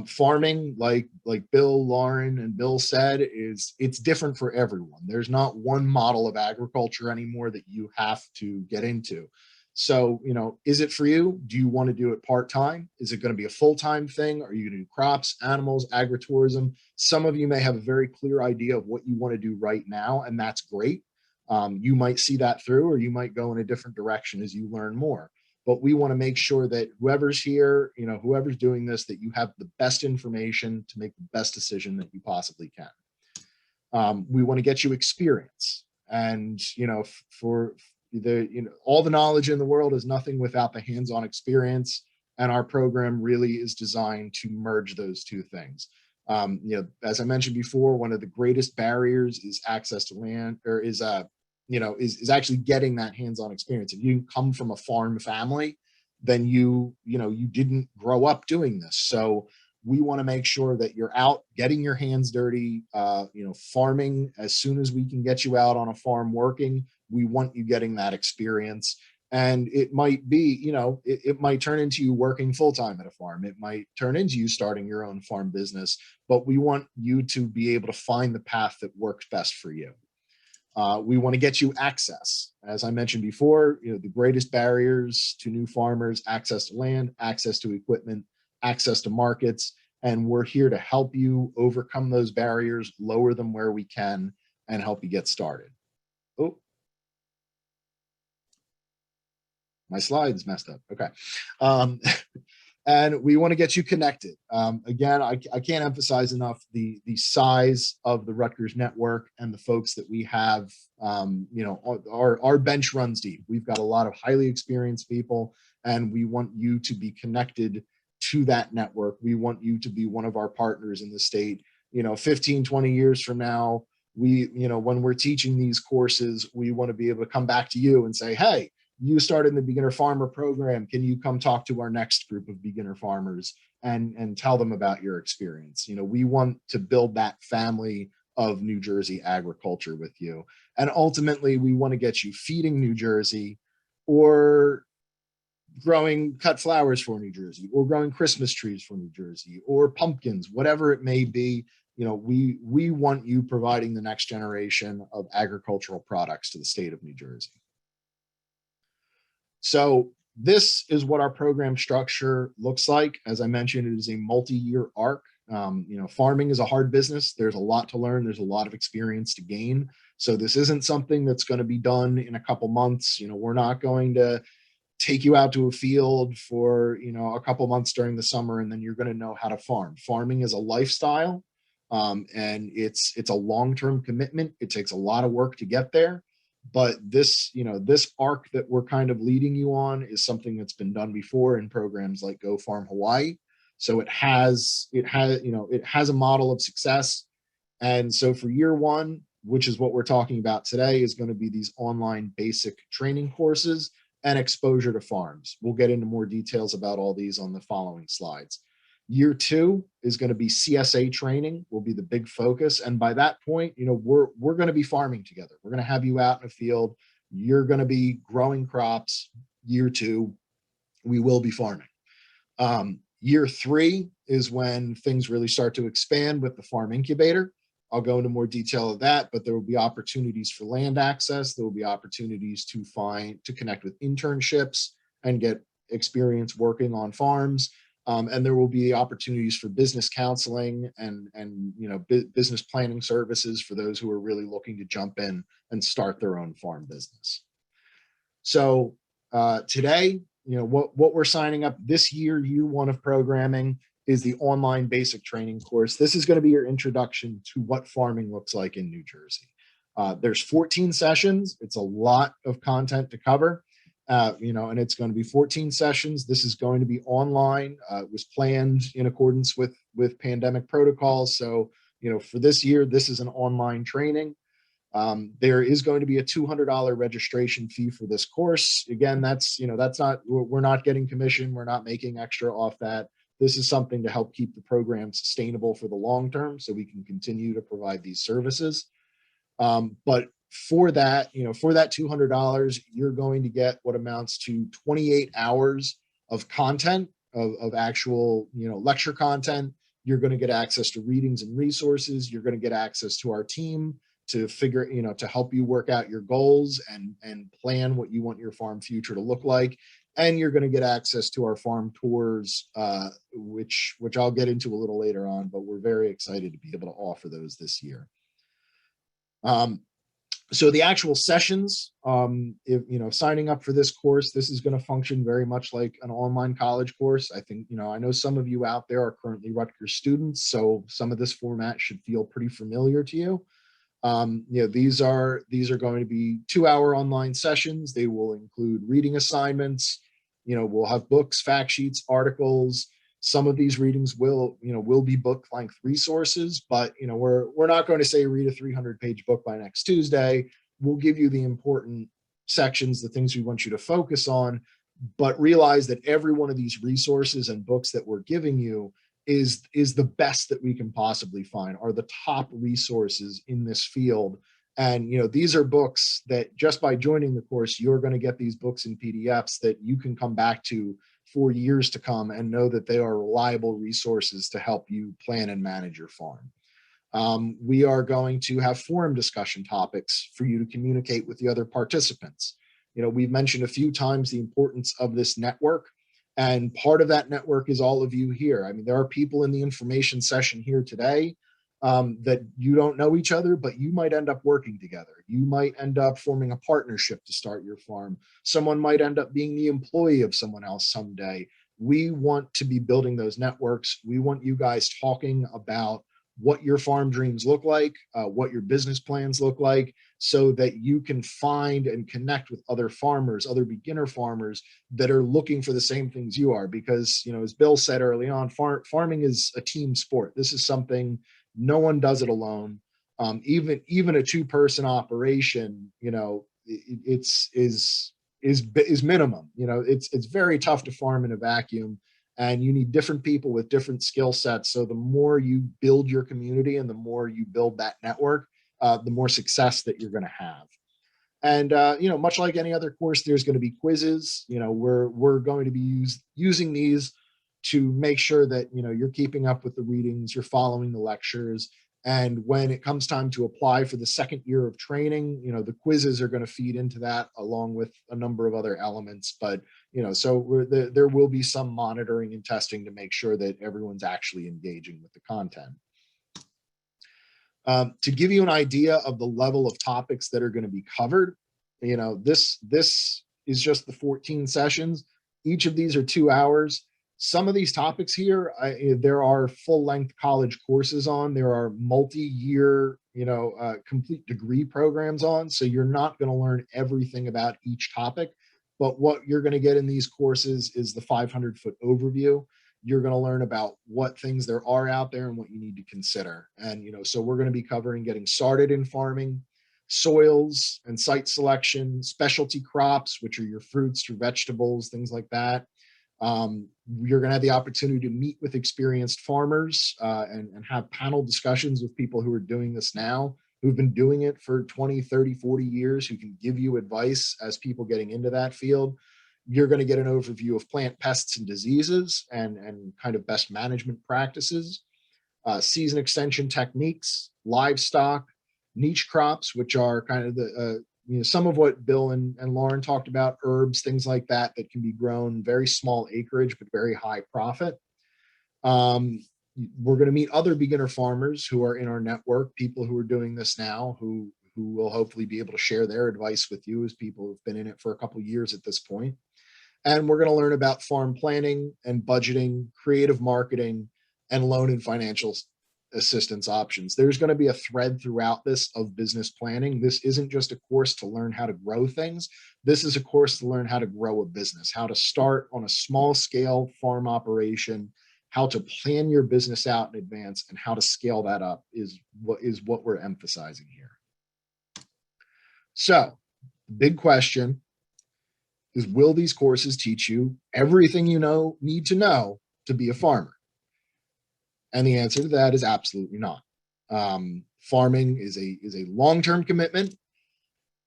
Farming, like Bill, Lauren, and Bill said, it's different for everyone. There's not one model of agriculture anymore that you have to get into. So, is it for you? Do you want to do it part-time? Is it going to be a full-time thing? Are you going to do crops, animals, agritourism? Some of you may have a very clear idea of what you want to do right now, and that's great. You might see that through, or you might go in a different direction as you learn more. But we want to make sure that whoever's here, whoever's doing this, that you have the best information to make the best decision that you possibly can. We want to get you experience, and for all the knowledge in the world is nothing without the hands-on experience, and our program really is designed to merge those two things. As I mentioned before, one of the greatest barriers is access to land, or is actually getting that hands-on experience. If you come from a farm family, then you didn't grow up doing this. So we want to make sure that you're out getting your hands dirty, farming. As soon as we can get you out on a farm working, we want you getting that experience. And it might be, it might turn into you working full-time at a farm. It might turn into you starting your own farm business, but we want you to be able to find the path that works best for you. We want to get you access. As I mentioned before, the greatest barriers to new farmers: access to land, access to equipment, access to markets. And we're here to help you overcome those barriers, lower them where we can, and help you get started. Oh, my slides messed up. Okay. And we want to get you connected. Again, I can't emphasize enough the size of the Rutgers network and the folks that we have. Our bench runs deep. We've got a lot of highly experienced people, and we want you to be connected to that network. We want you to be one of our partners in the state. 15, 20 years from now, when we're teaching these courses, we want to be able to come back to you and say, hey, you started in the beginner farmer program. Can you come talk to our next group of beginner farmers and tell them about your experience? We want to build that family of New Jersey agriculture with you. And ultimately, we want to get you feeding New Jersey, or growing cut flowers for New Jersey, or growing Christmas trees for New Jersey, or pumpkins, whatever it may be. You know, we want you providing the next generation of agricultural products to the state of New Jersey. So this is what our program structure looks like. As I mentioned, it is a multi-year arc. You know, farming is a hard business. There's a lot to learn. There's a lot of experience to gain. So this isn't something that's going to be done in a couple months. You know, we're not going to take you out to a field for, you know, a couple months during the summer and then you're going to know how to farm. Farming is a lifestyle, and it's a long-term commitment. It takes a lot of work to get there. But this, you know, this arc that we're kind of leading you on is something that's been done before in programs like Go Farm Hawaii. So it has a model of success. And so for year one, which is what we're talking about today, is going to be these online basic training courses and exposure to farms. We'll get into more details about all these on the following slides. Year two is going to be CSA training, will be the big focus. And by that point, you know, we're going to be farming together. We're going to have you out in the field. You're going to be growing crops. Year two, we will be farming. Year three is when things really start to expand with the farm incubator. I'll go into more detail of that, but there will be opportunities for land access. There will be opportunities to connect with internships and get experience working on farms. And there will be opportunities for business counseling and you know, business planning services for those who are really looking to jump in and start their own farm business. So today, you know, what we're signing up this year one of programming is the online basic training course. This is going to be your introduction to what farming looks like in New Jersey. There's 14 sessions. It's a lot of content to cover, you know, and it's going to be 14 sessions. This is going to be online. It was planned in accordance with pandemic protocols. So, you know, for this year, this is an online training. There is going to be a $200 registration fee for this course. Again, that's, you know, that's not, we're not getting commission. We're not making extra off that. This is something to help keep the program sustainable for the long term so we can continue to provide these services. But for that, you know, for that $200, you're going to get what amounts to 28 hours of content, of actual, you know, lecture content. You're going to get access to readings and resources. You're going to get access to our team to figure, you know, to help you work out your goals and plan what you want your farm future to look like. And you're going to get access to our farm tours, which I'll get into a little later on, but we're very excited to be able to offer those this year. So the actual sessions, if, you know, signing up for this course, this is going to function very much like an online college course. I think, you know, I know some of you out there are currently Rutgers students, so some of this format should feel pretty familiar to you. You know, these are going to be 2-hour online sessions. They will include reading assignments. You know, we'll have books, fact sheets, articles. Some of these readings will be book length resources, but, you know, we're not going to say read a 300-page book by next Tuesday. We'll give you the important sections, the things we want you to focus on, but realize that every one of these resources and books that we're giving you is the best that we can possibly find, are the top resources in this field. And, you know, these are books that just by joining the course, you're going to get these books in PDFs that you can come back to for years to come and know that they are reliable resources to help you plan and manage your farm. We are going to have forum discussion topics for you to communicate with the other participants. You know, we've mentioned a few times the importance of this network. And part of that network is all of you here. I mean, there are people in the information session here today that you don't know each other, but you might end up working together. You might end up forming a partnership to start your farm. Someone might end up being the employee of someone else someday. We want to be building those networks. We want you guys talking about what your farm dreams look like, what your business plans look like, so that you can find and connect with other farmers, other beginner farmers that are looking for the same things you are. Because, you know, as Bill said early on, farming is a team sport. This is something, no one does it alone. Even a 2-person operation, you know, is minimum. You know, it's very tough to farm in a vacuum. And you need different people with different skill sets. So the more you build your community and the more you build that network, the more success that you're going to have. And, much like any other course, there's going to be quizzes. We're going to be using these to make sure that, you're keeping up with the readings, you're following the lectures. And when it comes time to apply for the second year of training, the quizzes are going to feed into that along with a number of other elements. But, so there will be some monitoring and testing to make sure that everyone's actually engaging with the content. To give you an idea of the level of topics that are going to be covered, this is just the 14 sessions. Each of these are 2 hours. Some of these topics here, there are full-length college courses on. There are multi-year, complete degree programs on. So you're not going to learn everything about each topic. But what you're going to get in these courses is the 500-foot overview. You're going to learn about what things there are out there and what you need to consider. And, so we're going to be covering getting started in farming, soils and site selection, specialty crops, which are your fruits, your vegetables, things like that. You're going to have the opportunity to meet with experienced farmers and have panel discussions with people who are doing this now, who've been doing it for 20, 30, 40 years, who can give you advice as people getting into that field. You're going to get an overview of plant pests and diseases and kind of best management practices, season extension techniques, livestock, niche crops, which are kind of the some of what Bill and Lauren talked about, herbs, things like that can be grown very small acreage but very high profit. We're going to meet other beginner farmers who are in our network, people who are doing this now, who will hopefully be able to share their advice with you as people who've been in it for a couple of years at this point. And we're going to learn about farm planning and budgeting, creative marketing, and loan and financial assistance options. There's going to be a thread throughout this of business planning. This isn't just a course to learn how to grow things. This is a course to learn how to grow a business, how to start on a small scale farm operation, how to plan your business out in advance, and how to scale that up is what we're emphasizing here. So, the big question is, will these courses teach you everything you need to know to be a farmer? And the answer to that is absolutely not. Farming is a long-term commitment,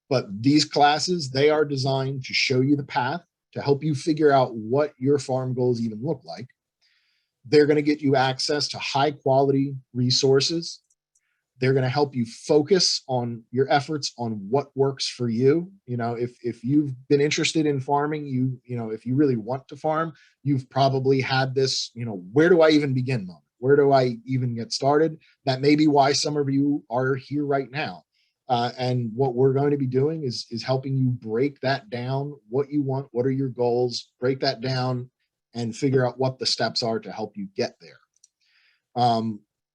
but these classes, they are designed to show you the path, to help you figure out what your farm goals even look like. They're going to get you access to high-quality resources. They're going to help you focus on your efforts on what works for you. If you've been interested in farming, if you really want to farm, you've probably had this, where do I even begin moment? Where do I even get started? That may be why some of you are here right now. And what we're going to be doing is helping you break that down, what you want, what are your goals, break that down and figure out what the steps are to help you get there.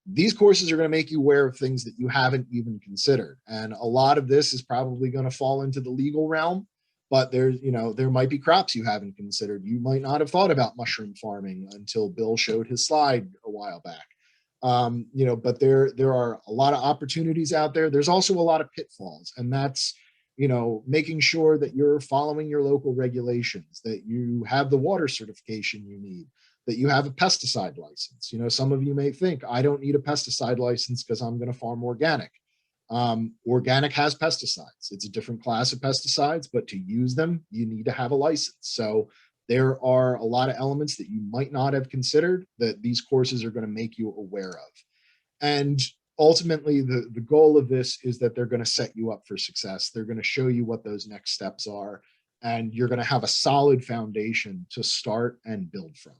These courses are going to make you aware of things that you haven't even considered. And a lot of this is probably going to fall into the legal realm, but there might be crops you haven't considered. You might not have thought about mushroom farming until Bill showed his slide a while back. But there are a lot of opportunities out there. There's also a lot of pitfalls, and that's, making sure that you're following your local regulations, that you have the water certification you need, that you have a pesticide license. Some of you may think, I don't need a pesticide license because I'm going to farm organic. Organic has pesticides. It's a different class of pesticides, but to use them, you need to have a license. So there are a lot of elements that you might not have considered that these courses are going to make you aware of. And ultimately, the goal of this is that they're going to set you up for success. They're going to show you what those next steps are, and you're going to have a solid foundation to start and build from.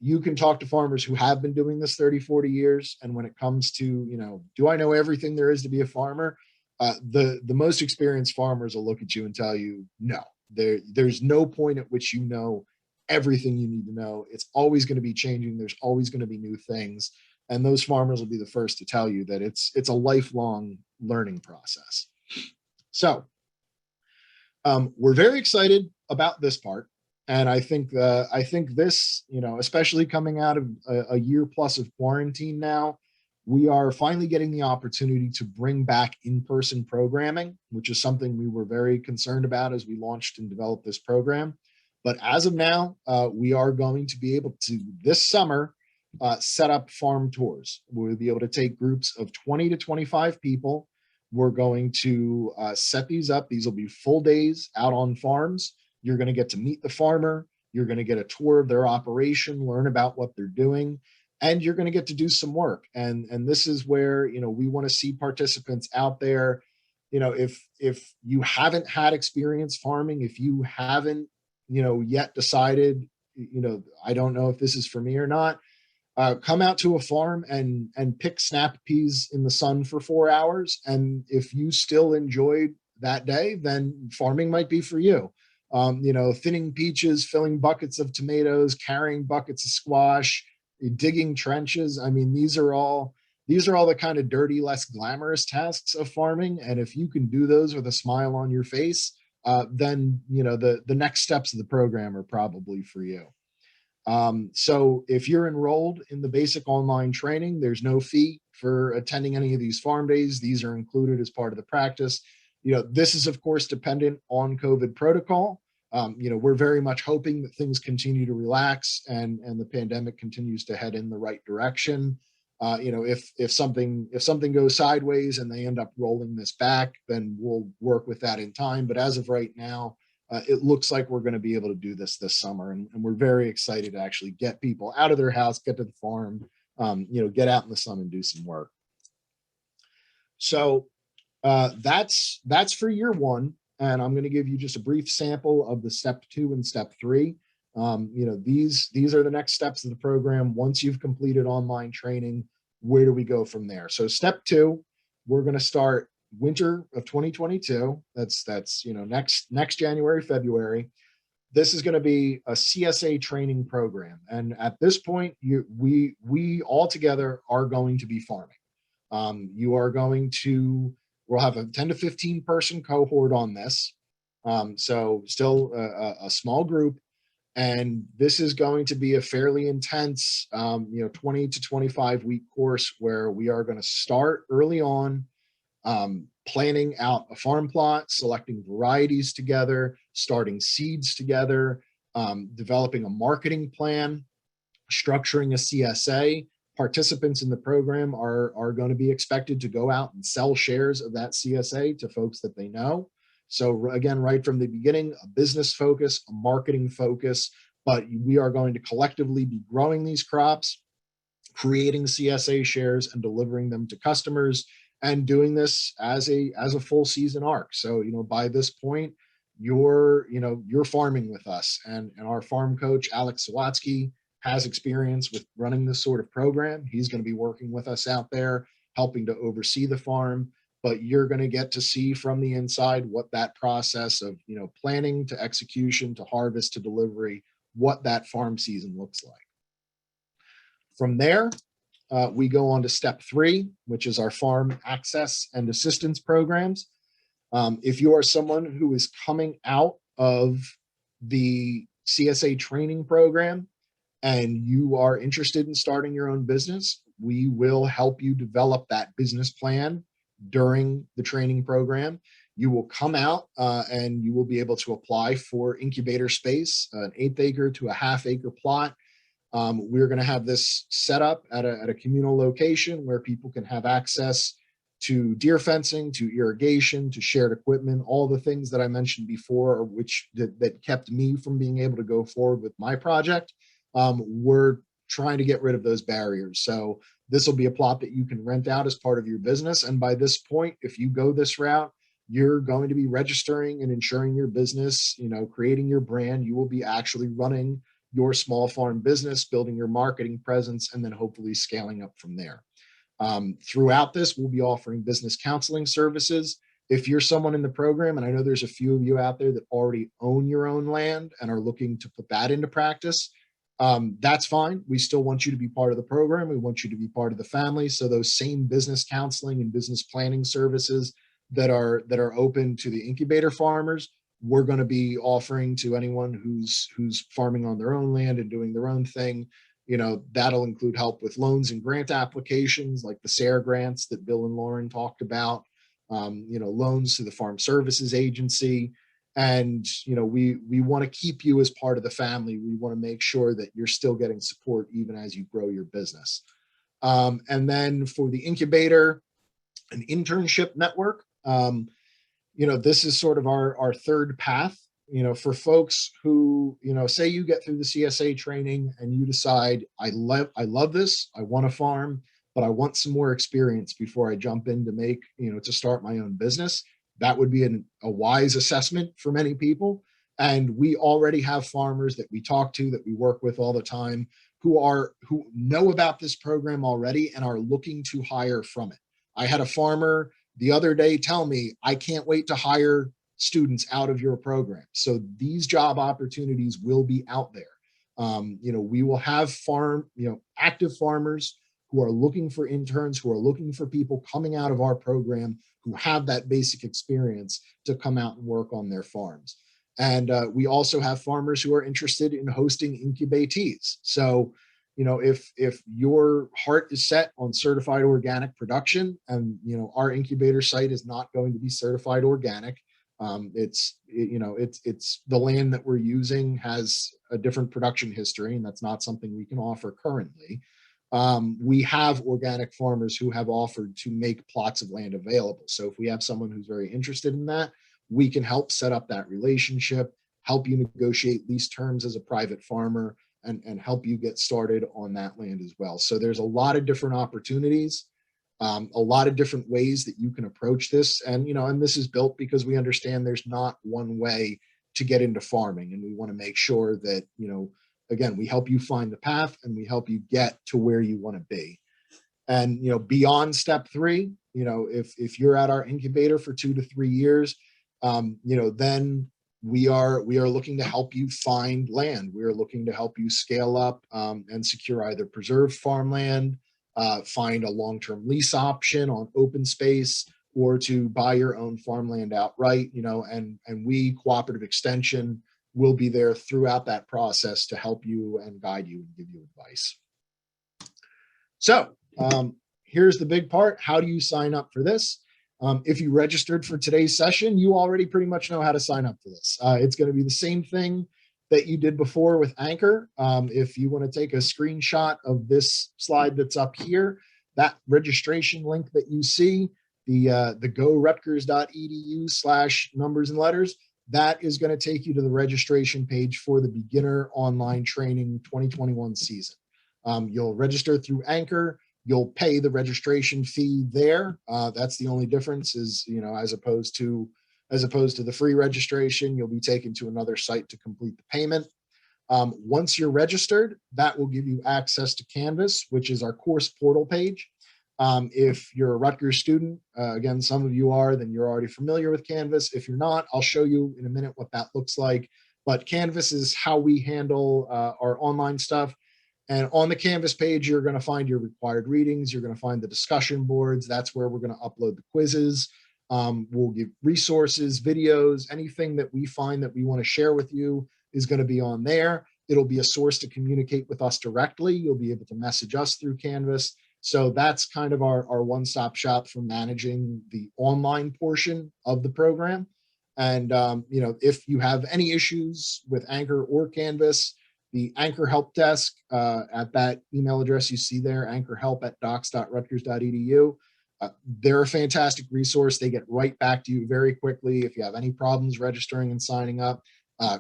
You can talk to farmers who have been doing this 30, 40 years. And when it comes to, do I know everything there is to be a farmer? The most experienced farmers will look at you and tell you, no, there's no point at which you know everything you need to know. It's always going to be changing. There's always going to be new things. And those farmers will be the first to tell you that it's a lifelong learning process. So we're very excited about this part. And I think this, especially coming out of a year plus of quarantine now, we are finally getting the opportunity to bring back in-person programming, which is something we were very concerned about as we launched and developed this program. But as of now, we are going to be able to, this summer, set up farm tours. We'll be able to take groups of 20 to 25 people. We're going to set these up. These will be full days out on farms. You're going to get to meet the farmer. You're going to get a tour of their operation, learn about what they're doing, and you're going to get to do some work. And this is where, we want to see participants out there. If you haven't had experience farming, if you haven't, yet decided, I don't know if this is for me or not, come out to a farm and pick snap peas in the sun for 4 hours. And if you still enjoyed that day, then farming might be for you. Thinning peaches, filling buckets of tomatoes, carrying buckets of squash, digging trenches. I mean, these are all the kind of dirty, less glamorous tasks of farming. And if you can do those with a smile on your face, then, the next steps of the program are probably for you. So if you're enrolled in the basic online training, there's no fee for attending any of these farm days. These are included as part of the practice. This is of course dependent on COVID protocol. We're very much hoping that things continue to relax and the pandemic continues to head in the right direction. If something goes sideways and they end up rolling this back, then we'll work with that in time. But as of right now, it looks like we're going to be able to do this summer, and we're very excited to actually get people out of their house, get to the farm, get out in the sun and do some work. So that's for year one, and I'm going to give you just a brief sample of the step 2 and step 3. These are the next steps of the program. Once you've completed online training, where do we go from there? So step 2, we're going to start winter of 2022. That's next January, February. This is going to be a CSA training program, and at this point, we all together are going to be farming. We'll have a 10 to 15 person cohort on this, so still a small group, and this is going to be a fairly intense 20 to 25 week course where we are going to start early on, planning out a farm plot, selecting varieties together, starting seeds together, developing a marketing plan, structuring a CSA. Participants in the program are going to be expected to go out and sell shares of that CSA to folks that they know. So again, right from the beginning, a business focus, a marketing focus, but we are going to collectively be growing these crops, creating CSA shares and delivering them to customers, and doing this as a full season arc. So, by this point, you're farming with us, and our farm coach, Alex Sawatsky, has experience with running this sort of program. He's going to be working with us out there, helping to oversee the farm, but you're going to get to see from the inside what that process of, planning to execution to harvest to delivery, what that farm season looks like. From there, we go on to step 3, which is our farm access and assistance programs. If you are someone who is coming out of the CSA training program and you are interested in starting your own business, we will help you develop that business plan during the training program. You will come out and you will be able to apply for incubator space, an 1/8 acre to a 1/2 acre plot. We're going to have this set up at a communal location where people can have access to deer fencing, to irrigation, to shared equipment, all the things that I mentioned before, that kept me from being able to go forward with my project. We're trying to get rid of those barriers. So this will be a plot that you can rent out as part of your business. And by this point, if you go this route, you're going to be registering and insuring your business, creating your brand. You will be actually running your small farm business, building your marketing presence, and then hopefully scaling up from there. Throughout this, we'll be offering business counseling services. If you're someone in the program, and I know there's a few of you out there that already own your own land and are looking to put that into practice, that's fine. We still want you to be part of the program. We want you to be part of the family. So those same business counseling and business planning services that are open to the incubator farmers, we're going to be offering to anyone who's farming on their own land and doing their own thing. That'll include help with loans and grant applications like the SARE grants that Bill and Lauren talked about, loans to the Farm Services Agency. And, we want to keep you as part of the family. We want to make sure that you're still getting support even as you grow your business. And then for the incubator, an internship network. This is sort of our third path, for folks who, say you get through the CSA training and you decide, I love this, I want to farm, but I want some more experience before I jump in to make, to start my own business. That would be a wise assessment for many people. And we already have farmers that we talk to, that we work with all the time, who know about this program already and are looking to hire from it. I had a farmer the other day tell me, I can't wait to hire students out of your program. So these job opportunities will be out there. We will have active farmers who are looking for interns, who are looking for people coming out of our program who have that basic experience to come out and work on their farms. And we also have farmers who are interested in hosting incubatees. So, if your heart is set on certified organic production, and our incubator site is not going to be certified organic, it's the land that we're using has a different production history, and that's not something we can offer currently. We have organic farmers who have offered to make plots of land available. So if we have someone who's very interested in that, we can help set up that relationship, help you negotiate lease terms as a private farmer, and help you get started on that land as well. So there's a lot of different opportunities, a lot of different ways that you can approach this. And, and this is built because we understand there's not one way to get into farming. And we want to make sure that, again, we help you find the path and we help you get to where you want to be. And, beyond step 3, if you're at our incubator for 2 to 3 years, then we are looking to help you find land. We are looking to help you scale up and secure either preserved farmland, find a long-term lease option on open space, or to buy your own farmland outright, and we, Cooperative Extension, will be there throughout that process to help you and guide you and give you advice. So here's the big part. How do you sign up for this? If you registered for today's session, you already pretty much know how to sign up for this. It's going to be the same thing that you did before with Anchor. If you want to take a screenshot of this slide that's up here, that registration link that you see, the gorutgers.edu/numbers and letters, that is going to take you to the registration page for the beginner online training 2021 season. You'll register through Anchor. You'll pay the registration fee there. That's the only difference is, as opposed to the free registration, you'll be taken to another site to complete the payment. Once you're registered, that will give you access to Canvas, which is our course portal page. If you're a Rutgers student, again, some of you are, then you're already familiar with Canvas. If you're not, I'll show you in a minute what that looks like. But Canvas is how we handle our online stuff. And on the Canvas page, you're going to find your required readings. You're going to find the discussion boards. That's where we're going to upload the quizzes. We'll give resources, videos, anything that we find that we want to share with you is going to be on there. It'll be a source to communicate with us directly. You'll be able to message us through Canvas. So that's kind of our one-stop shop for managing the online portion of the program. And, if you have any issues with Anchor or Canvas, the Anchor Help Desk at that email address you see there, anchorhelp@docs.rutgers.edu. They're a fantastic resource. They get right back to you very quickly. If you have any problems registering and signing up,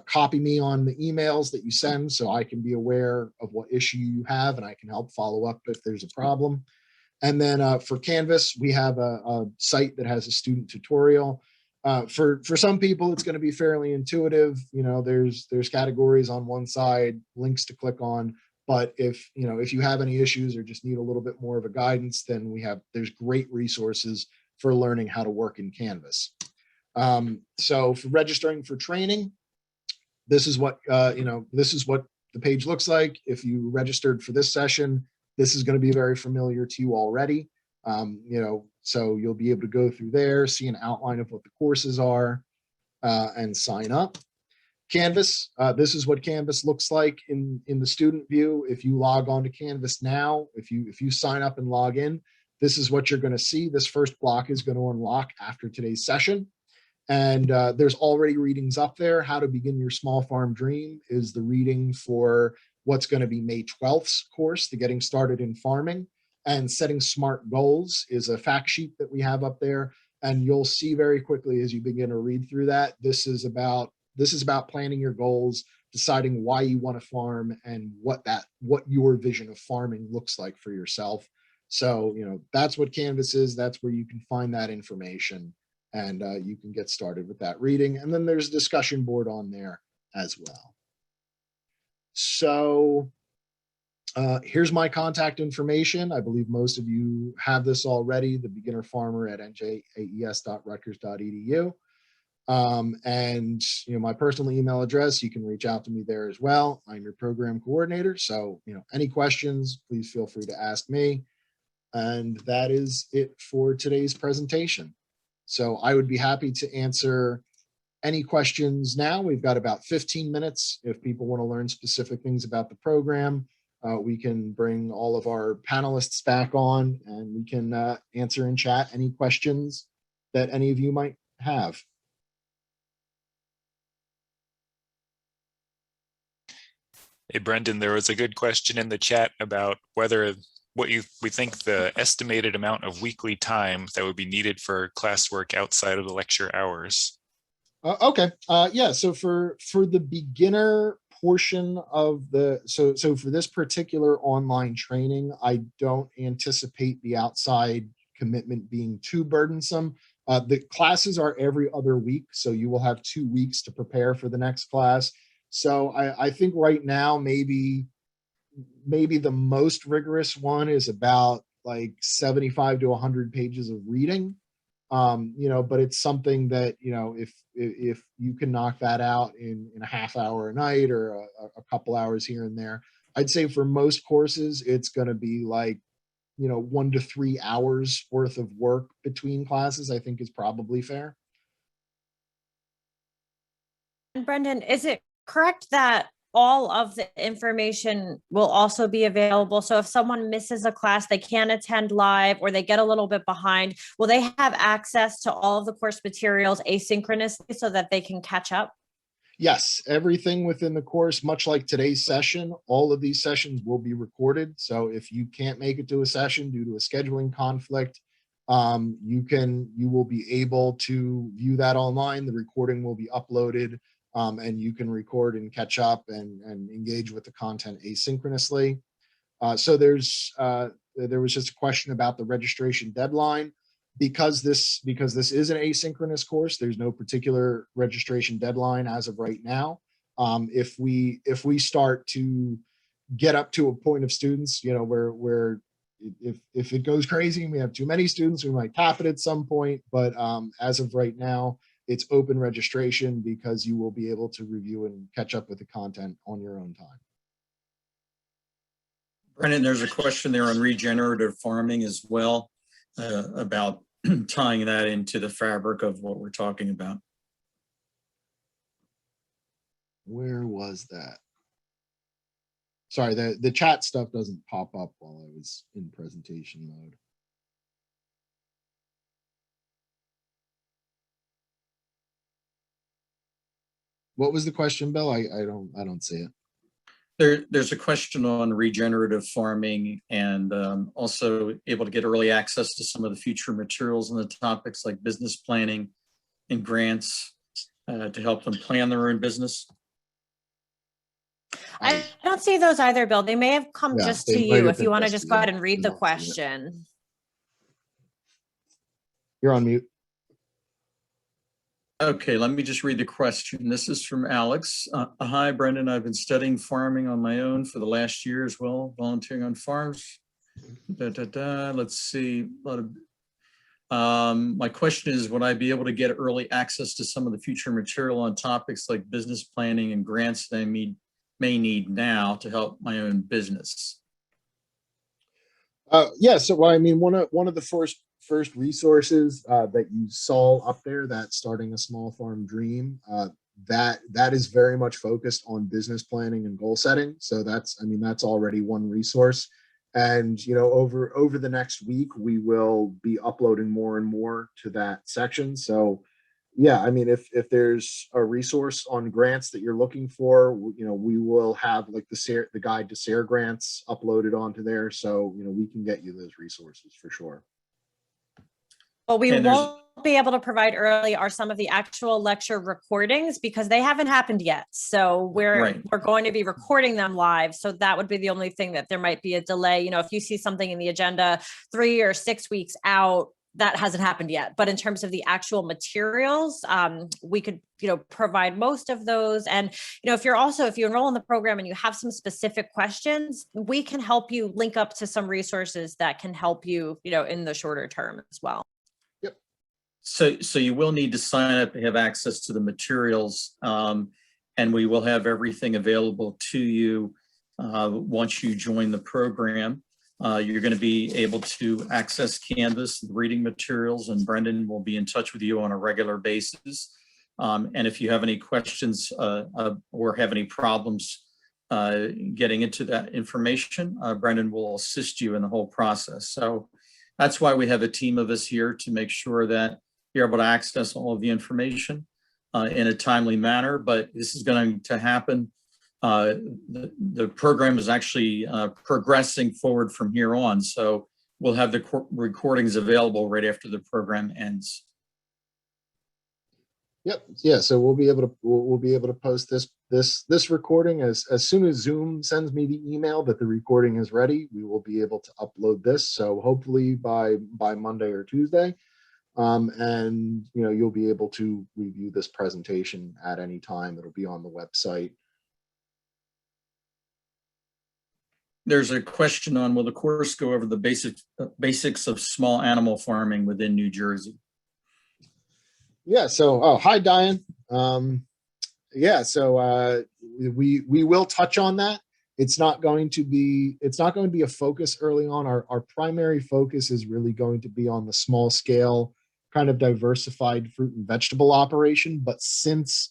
copy me on the emails that you send so I can be aware of what issue you have and I can help follow up if there's a problem. And then for Canvas, we have a site that has a student tutorial. For some people, it's going to be fairly intuitive. There's categories on one side, links to click on. But if you have any issues or just need a little bit more of a guidance, then there's great resources for learning how to work in Canvas. So for registering for training, this is what the page looks like. If you registered for this session, this is going to be very familiar to you already. So you'll be able to go through there, see an outline of what the courses are, and sign up. Canvas, this is what Canvas looks like in the student view. If you log on to Canvas now, if you sign up and log in, this is what you're going to see. This first block is going to unlock after today's session. And there's already readings up there. How to Begin Your Small Farm Dream is the reading for what's going to be May 12th's course, the Getting Started in Farming. And setting SMART goals is a fact sheet that we have up there. And you'll see very quickly as you begin to read through that, this is about planning your goals, deciding why you want to farm, and what your vision of farming looks like for yourself. So, that's what Canvas is. That's where you can find that information, and you can get started with that reading. And then there's a discussion board on there as well. So here's my contact information. I believe most of you have this already, the beginner farmer at njaes.rutgers.edu. And my personal email address, you can reach out to me there as well. I'm your program coordinator. So, any questions, please feel free to ask me. And that is it for today's presentation. So I would be happy to answer any questions now. We've got about 15 minutes. If people want to learn specific things about the program, we can bring all of our panelists back on, and we can answer in chat any questions that any of you might have. Hey, Brendan, there was a good question in the chat about whether we think the estimated amount of weekly time that would be needed for classwork outside of the lecture hours. Okay. Yeah. So for the beginner portion of so for this particular online training, I don't anticipate the outside commitment being too burdensome. The classes are every other week, so you will have 2 weeks to prepare for the next class. So I think right now, maybe the most rigorous one is about like 75 to 100 pages of reading. But it's something that, if you can knock that out in a half hour a night or a couple hours here and there, I'd say for most courses, it's going to be like, 1 to 3 hours worth of work between classes, I think is probably fair. And Brendan, is it correct that all of the information will also be available? So if someone misses a class, they can't attend live, or they get a little bit behind, will they have access to all of the course materials asynchronously so that they can catch up? Yes, everything within the course, much like today's session, all of these sessions will be recorded. So if you can't make it to a session due to a scheduling conflict, you will be able to view that online. The recording will be uploaded, and you can record and catch up and engage with the content asynchronously. So there was just a question about the registration deadline. Because this is an asynchronous course, there's no particular registration deadline as of right now. If we start to get up to a point of students, where if it goes crazy and we have too many students, we might cap it at some point. But as of right now, it's open registration because you will be able to review and catch up with the content on your own time. Brendan, there's a question there on regenerative farming as well, about tying that into the fabric of what we're talking about. Where was that? Sorry, the chat stuff doesn't pop up while I was in presentation mode. What was the question, Bill? I don't see it. There's a question on regenerative farming, and also able to get early access to some of the future materials and the topics like business planning and grants to help them plan their own business. I don't see those either, Bill. They may have come just to you. If you want to just go ahead and read the question. You're on mute. Okay, let me just read the question. This is from Alex. Hi, Brendan. I've been studying farming on my own for the last year as well, volunteering on farms. Let's see. My question is, would I be able to get early access to some of the future material on topics like business planning and grants that I may need now to help my own business? Yeah, so well, I mean, one of the first resources that you saw up there, that Starting a Small Farm Dream, that is very much focused on business planning and goal setting. So that's already one resource. And over the next week, we will be uploading more and more to that section. So yeah, I mean, if there's a resource on grants that you're looking for, we will have like the guide to SARE grants uploaded onto there. So, we can get you those resources for sure. What we And there's- won't be able to provide early are some of the actual lecture recordings because they haven't happened yet. So we're going to be recording them live. So that would be the only thing that there might be a delay. If you see something in the agenda 3 or 6 weeks out, that hasn't happened yet. But in terms of the actual materials, we could, provide most of those. And, if you enroll in the program and you have some specific questions, we can help you link up to some resources that can help you, in the shorter term as well. So you will need to sign up to have access to the materials, and we will have everything available to you once you join the program. You're going to be able to access Canvas, the reading materials, and Brendon will be in touch with you on a regular basis. And if you have any questions or have any problems getting into that information, Brendon will assist you in the whole process. So that's why we have a team of us here to make sure that you're able to access all of the information in a timely manner. But this is going to happen. The program is actually progressing forward from here on. So we'll have the recordings available right after the program ends. Yep. Yeah. So we'll be able to post this recording as soon as Zoom sends me the email that the recording is ready. We will be able to upload this. So hopefully by Monday or Tuesday. And you'll be able to review this presentation at any time. It'll be on the website. There's a question on, will the course go over the basics of small animal farming within New Jersey? Yeah. So, hi, Diane. Yeah. So we will touch on that. It's not going to be a focus early on. Our primary focus is really going to be on the small scale, kind of diversified fruit and vegetable operation. But since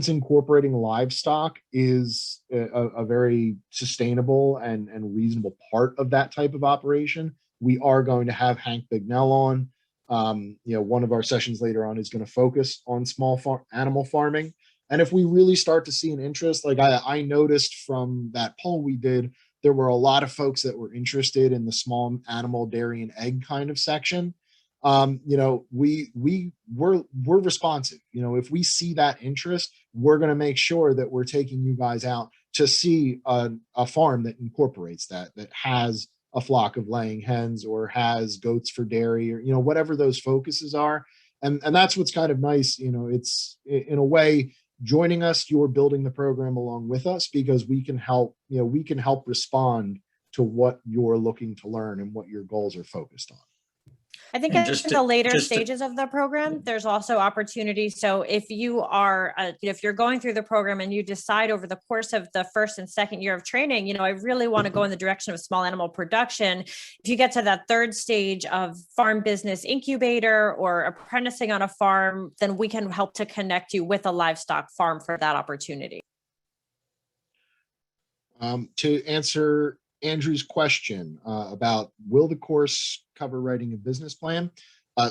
incorporating livestock is a very sustainable and reasonable part of that type of operation, we are going to have Hank Bignell on. One of our sessions later on is going to focus on small animal farming. And if we really start to see an interest, like I noticed from that poll we did, there were a lot of folks that were interested in the small animal dairy and egg kind of section. We're responsive. If we see that interest, we're going to make sure that we're taking you guys out to see a farm that incorporates that has a flock of laying hens or has goats for dairy or, whatever those focuses are. And that's what's kind of nice. It's in a way joining us, you're building the program along with us because we can help respond to what you're looking to learn and what your goals are focused on. I think in the later stages of the program, there's also opportunity. So if you are, if you're going through the program and you decide over the course of the first and second year of training, I really want to go in the direction of small animal production. If you get to that third stage of farm business incubator or apprenticing on a farm, then we can help to connect you with a livestock farm for that opportunity. To answer Andrew's question about will the course cover writing a business plan?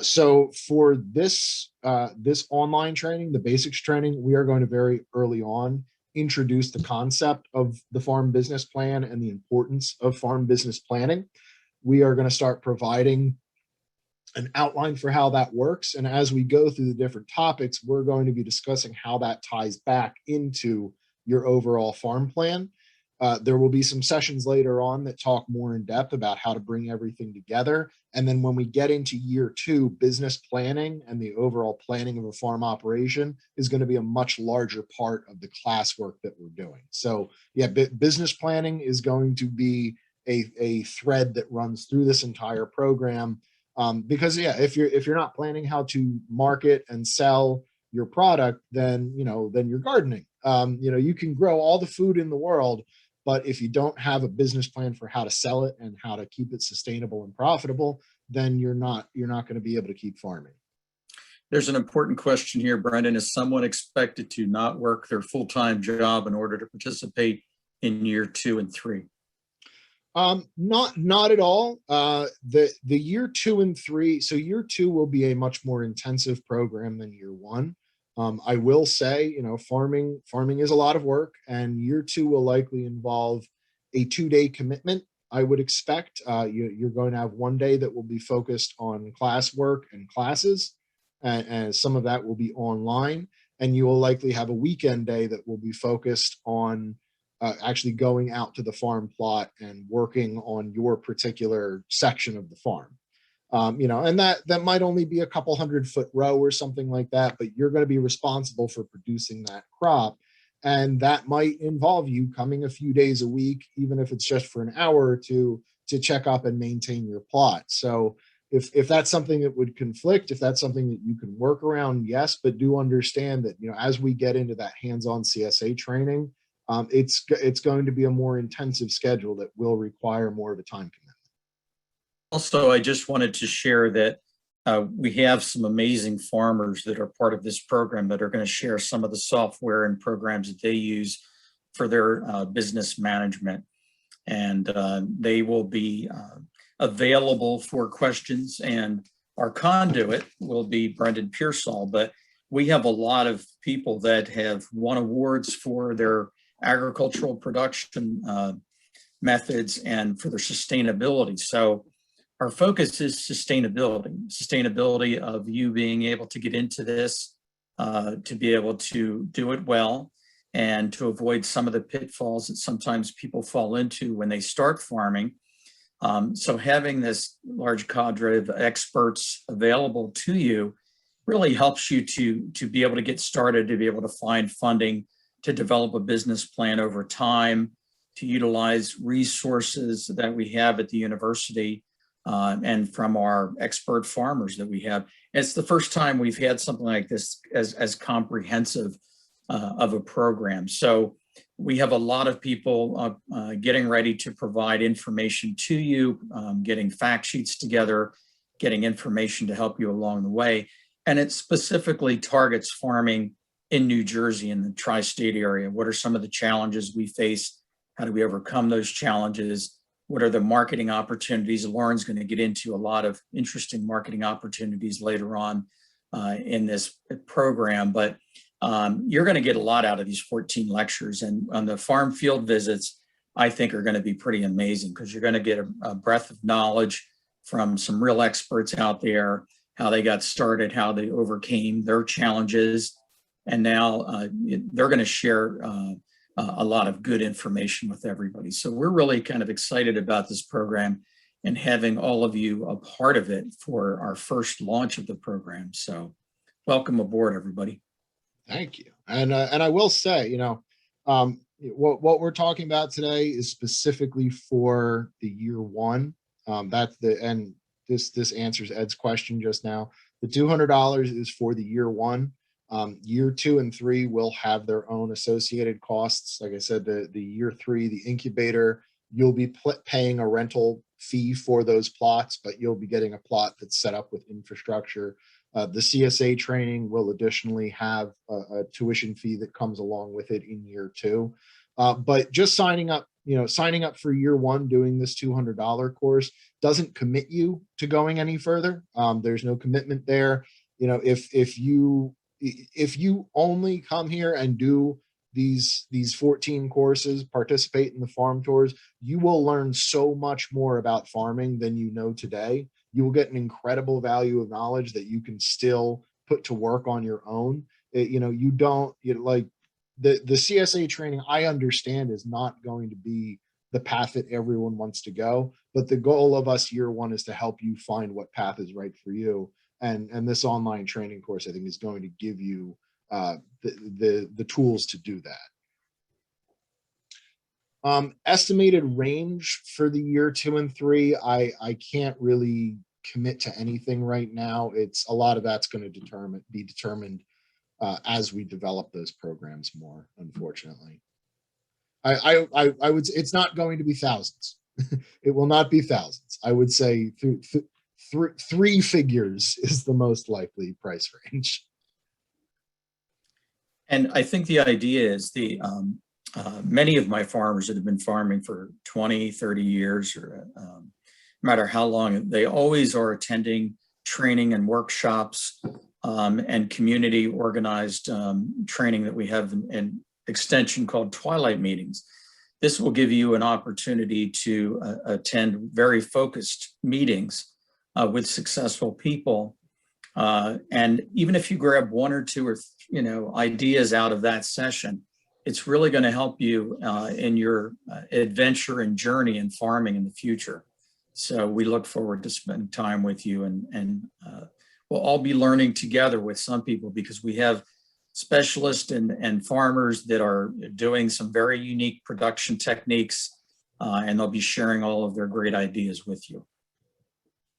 So for this online training, the basics training, we are going to very early on introduce the concept of the farm business plan and the importance of farm business planning. We are going to start providing an outline for how that works. And as we go through the different topics, we're going to be discussing how that ties back into your overall farm plan. There will be some sessions later on that talk more in depth about how to bring everything together. And then when we get into year 2, business planning and the overall planning of a farm operation is going to be a much larger part of the classwork that we're doing. So yeah, business planning is going to be a thread that runs through this entire program. Because yeah, if you're not planning how to market and sell your product, then you're gardening. You can grow all the food in the world, but if you don't have a business plan for how to sell it and how to keep it sustainable and profitable, then you're not going to be able to keep farming. There's an important question here, Brendon. Is someone expected to not work their full-time job in order to participate in year 2 and 3? Not at all. The year 2 and 3, so year 2 will be a much more intensive program than year 1. I will say, farming is a lot of work, and year 2 will likely involve a 2-day commitment. I would expect you're going to have one day that will be focused on classwork and classes, and some of that will be online. And you will likely have a weekend day that will be focused on actually going out to the farm plot and working on your particular section of the farm. And that might only be a couple 100-foot row or something like that, but you're going to be responsible for producing that crop. And that might involve you coming a few days a week, even if it's just for an hour or two, to check up and maintain your plot. So if that's something that would conflict, if that's something that you can work around, yes, but do understand that, as we get into that hands-on CSA training, it's going to be a more intensive schedule that will require more of a time commitment. Also, I just wanted to share that we have some amazing farmers that are part of this program that are going to share some of the software and programs that they use for their business management. And they will be available for questions, and our conduit will be Brendon Pearsall. But we have a lot of people that have won awards for their agricultural production methods and for their sustainability. So our focus is sustainability of you being able to get into this, to be able to do it well, and to avoid some of the pitfalls that sometimes people fall into when they start farming. So having this large cadre of experts available to you really helps you to be able to get started, to be able to find funding, to develop a business plan over time, to utilize resources that we have at the university and from our expert farmers that we have. It's the first time we've had something like this as comprehensive of a program. So we have a lot of people getting ready to provide information to you, getting fact sheets together, getting information to help you along the way. And it specifically targets farming in New Jersey, in the tri-state area. What are some of the challenges we face? How do we overcome those challenges? What are the marketing opportunities? Lauren's going to get into a lot of interesting marketing opportunities later on in this program, but you're going to get a lot out of these 14 lectures. And on the farm field visits, I think are going to be pretty amazing, because you're going to get a breadth of knowledge from some real experts out there, how they got started, how they overcame their challenges. And now they're going to share a lot of good information with everybody. So we're really kind of excited about this program and having all of you a part of it for our first launch of the program. So welcome aboard, everybody. Thank you. And I will say, what we're talking about today is specifically for the year 1. This answers Ed's question just now. The $200 is for the year 1. Year 2 and 3 will have their own associated costs. Like I said, the year 3, the incubator, you'll be paying a rental fee for those plots, but you'll be getting a plot that's set up with infrastructure. The CSA training will additionally have a tuition fee that comes along with it in year 2. But just signing up for year 1, doing this $200 course doesn't commit you to going any further. There's no commitment there. If you only come here and do these 14 courses, participate in the farm tours, you will learn so much more about farming than you know today. You will get an incredible value of knowledge that you can still put to work on your own. The CSA training, I understand, is not going to be the path that everyone wants to go, but the goal of us year 1 is to help you find what path is right for you. And this online training course, I think, is going to give you the tools to do that. Estimated range for the year 2 and 3, I can't really commit to anything right now. It's a lot of that's going to be determined as we develop those programs more, unfortunately. I would, it's not going to be thousands. It will not be thousands. I would say 3 figures is the most likely price range. And I think the idea is many of my farmers that have been farming for 20, 30 years, or no matter how long, they always are attending training and workshops and community organized training that we have in extension called Twilight Meetings. This will give you an opportunity to attend very focused meetings with successful people. And even if you grab one or two or ideas out of that session, it's really going to help you in your adventure and journey in farming in the future. So we look forward to spending time with you, and we'll all be learning together with some people, because we have specialists and farmers that are doing some very unique production techniques, and they'll be sharing all of their great ideas with you.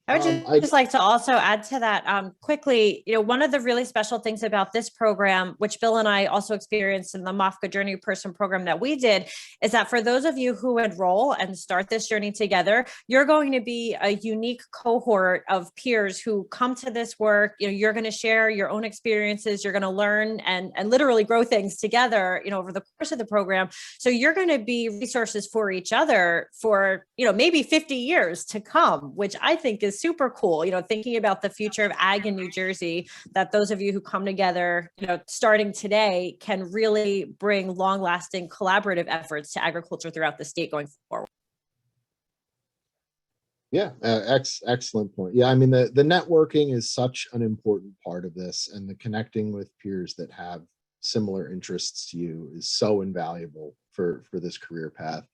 I would just like to also add to that quickly, one of the really special things about this program, which Bill and I also experienced in the MOFGA Journey Person program that we did, is that for those of you who enroll and start this journey together, you're going to be a unique cohort of peers who come to this work. You're going to share your own experiences. You're going to learn and literally grow things together, over the course of the program. So you're going to be resources for each other for, maybe 50 years to come, which I think is super cool, thinking about the future of ag in New Jersey, that those of you who come together, starting today, can really bring long-lasting collaborative efforts to agriculture throughout the state going forward. Yeah, excellent point. Yeah, I mean, the networking is such an important part of this, and the connecting with peers that have similar interests to you is so invaluable for this career path.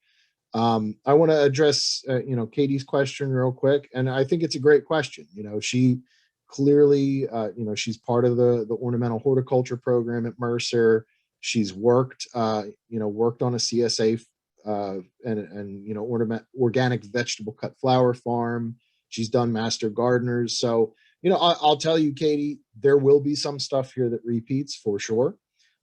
I want to address, Katie's question real quick, and I think it's a great question. She clearly, she's part of the ornamental horticulture program at Mercer. She's worked on a CSA and organic vegetable cut flower farm. She's done master gardeners. So, I'll tell you, Katie, there will be some stuff here that repeats for sure.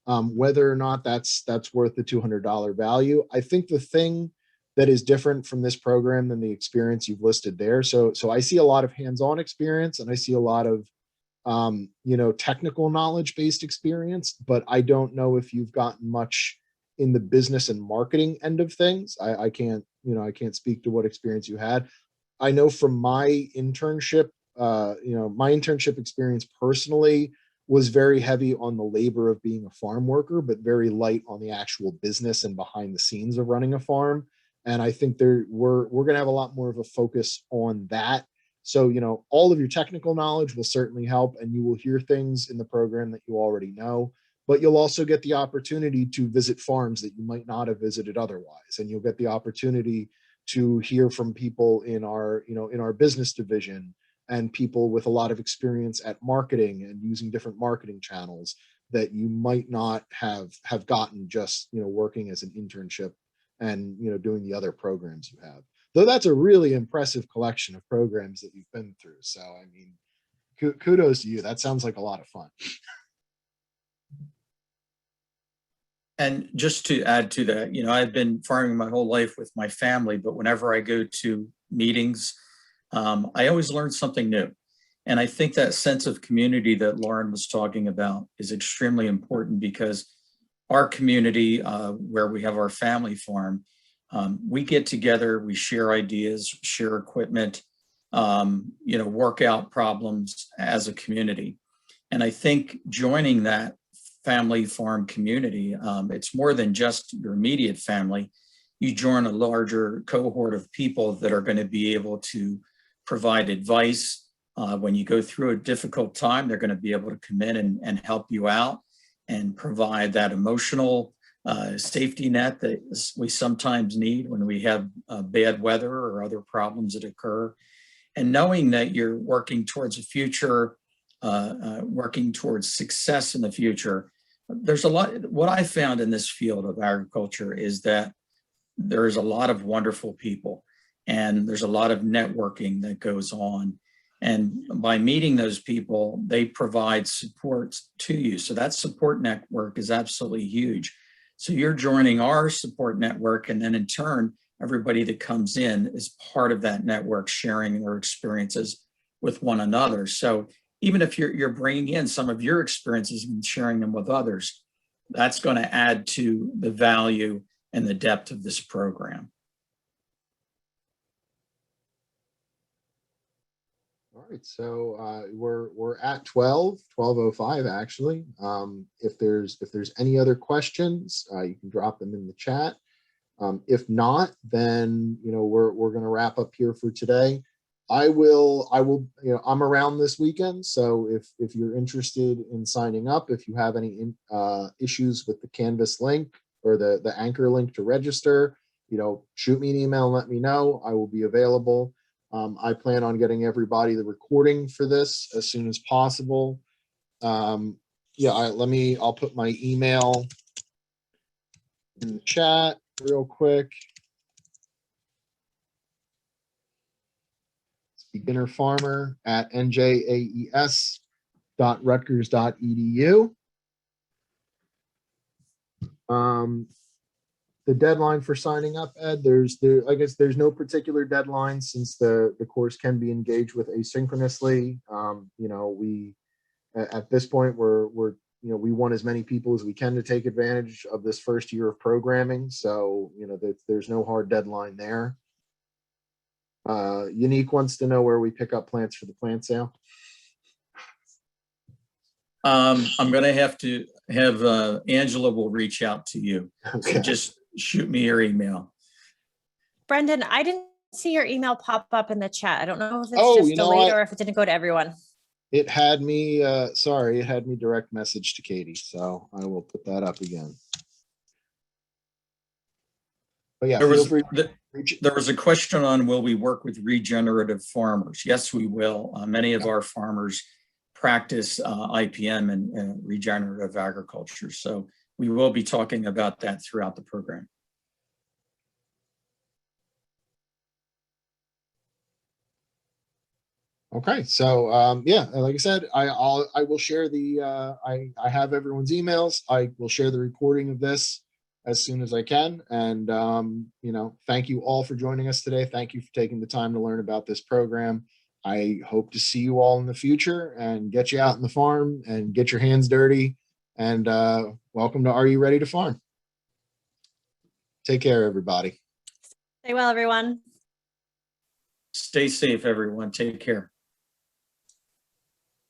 Whether or not that's worth the $200 value, I think the thing that is different from this program than the experience you've listed there. So I see a lot of hands-on experience, and I see a lot of, technical knowledge-based experience, but I don't know if you've gotten much in the business and marketing end of things. I can't speak to what experience you had. I know from my internship, my internship experience personally was very heavy on the labor of being a farm worker, but very light on the actual business and behind the scenes of running a farm. And I think we're going to have a lot more of a focus on that. So, all of your technical knowledge will certainly help, and you will hear things in the program that you already know, but you'll also get the opportunity to visit farms that you might not have visited otherwise. And you'll get the opportunity to hear from people in our business division, and people with a lot of experience at marketing and using different marketing channels that you might not have gotten just, working as an internship and doing the other programs you have. Though that's a really impressive collection of programs that you've been through. So I mean, kudos to you. That sounds like a lot of fun. And just to add to that, I've been farming my whole life with my family, but whenever I go to meetings, I always learn something new. And I think that sense of community that Lauren was talking about is extremely important, because our community, where we have our family farm, we get together, we share ideas, share equipment, work out problems as a community. And I think joining that family farm community, it's more than just your immediate family. You join a larger cohort of people that are going to be able to provide advice. When you go through a difficult time, they're going to be able to come in and help you out and provide that emotional safety net that we sometimes need when we have bad weather or other problems that occur. And knowing that you're working towards a future, working towards success in the future, there's a lot. What I found in this field of agriculture is that there's a lot of wonderful people, and there's a lot of networking that goes on. And by meeting those people, they provide support to you. So that support network is absolutely huge. So you're joining our support network, and then in turn, everybody that comes in is part of that network, sharing their experiences with one another. So even if you're bringing in some of your experiences and sharing them with others, that's going to add to the value and the depth of this program. All right, so we're at 12:05 actually. If there's any other questions, you can drop them in the chat. If not, then we're going to wrap up here for today. I will I'm around this weekend, so if you're interested in signing up, if you have any issues with the Canvas link or the Anchor link to register, shoot me an email and let me know. I will be available. I plan on getting everybody the recording for this as soon as possible. I'll put my email in the chat real quick. It's beginnerfarmer@njaes.rutgers.edu. The deadline for signing up, Ed, I guess there's no particular deadline since the course can be engaged with asynchronously. We at this point we want as many people as we can to take advantage of this first year of programming. So there's no hard deadline there. Unique wants to know where we pick up plants for the plant sale. I'm going to have Angela will reach out to you. Okay. So just shoot me your email. Brendon, I didn't see your email pop up in the chat. I don't know if it's Oh, just delayed or if it didn't go to everyone. It had me, it had me direct message to Katie, so I will put that up again. But yeah, There was a question on, will we work with regenerative farmers? Yes, we will. Many of our farmers practice IPM and regenerative agriculture. So we will be talking about that throughout the program. Okay, so like I said, I will share I have everyone's emails. I will share the recording of this as soon as I can. And thank you all for joining us today. Thank you for taking the time to learn about this program. I hope to see you all in the future and get you out in the farm and get your hands dirty. And welcome to Are You Ready to Farm? Take care, everybody. Stay well, everyone. Stay safe, everyone. Take care.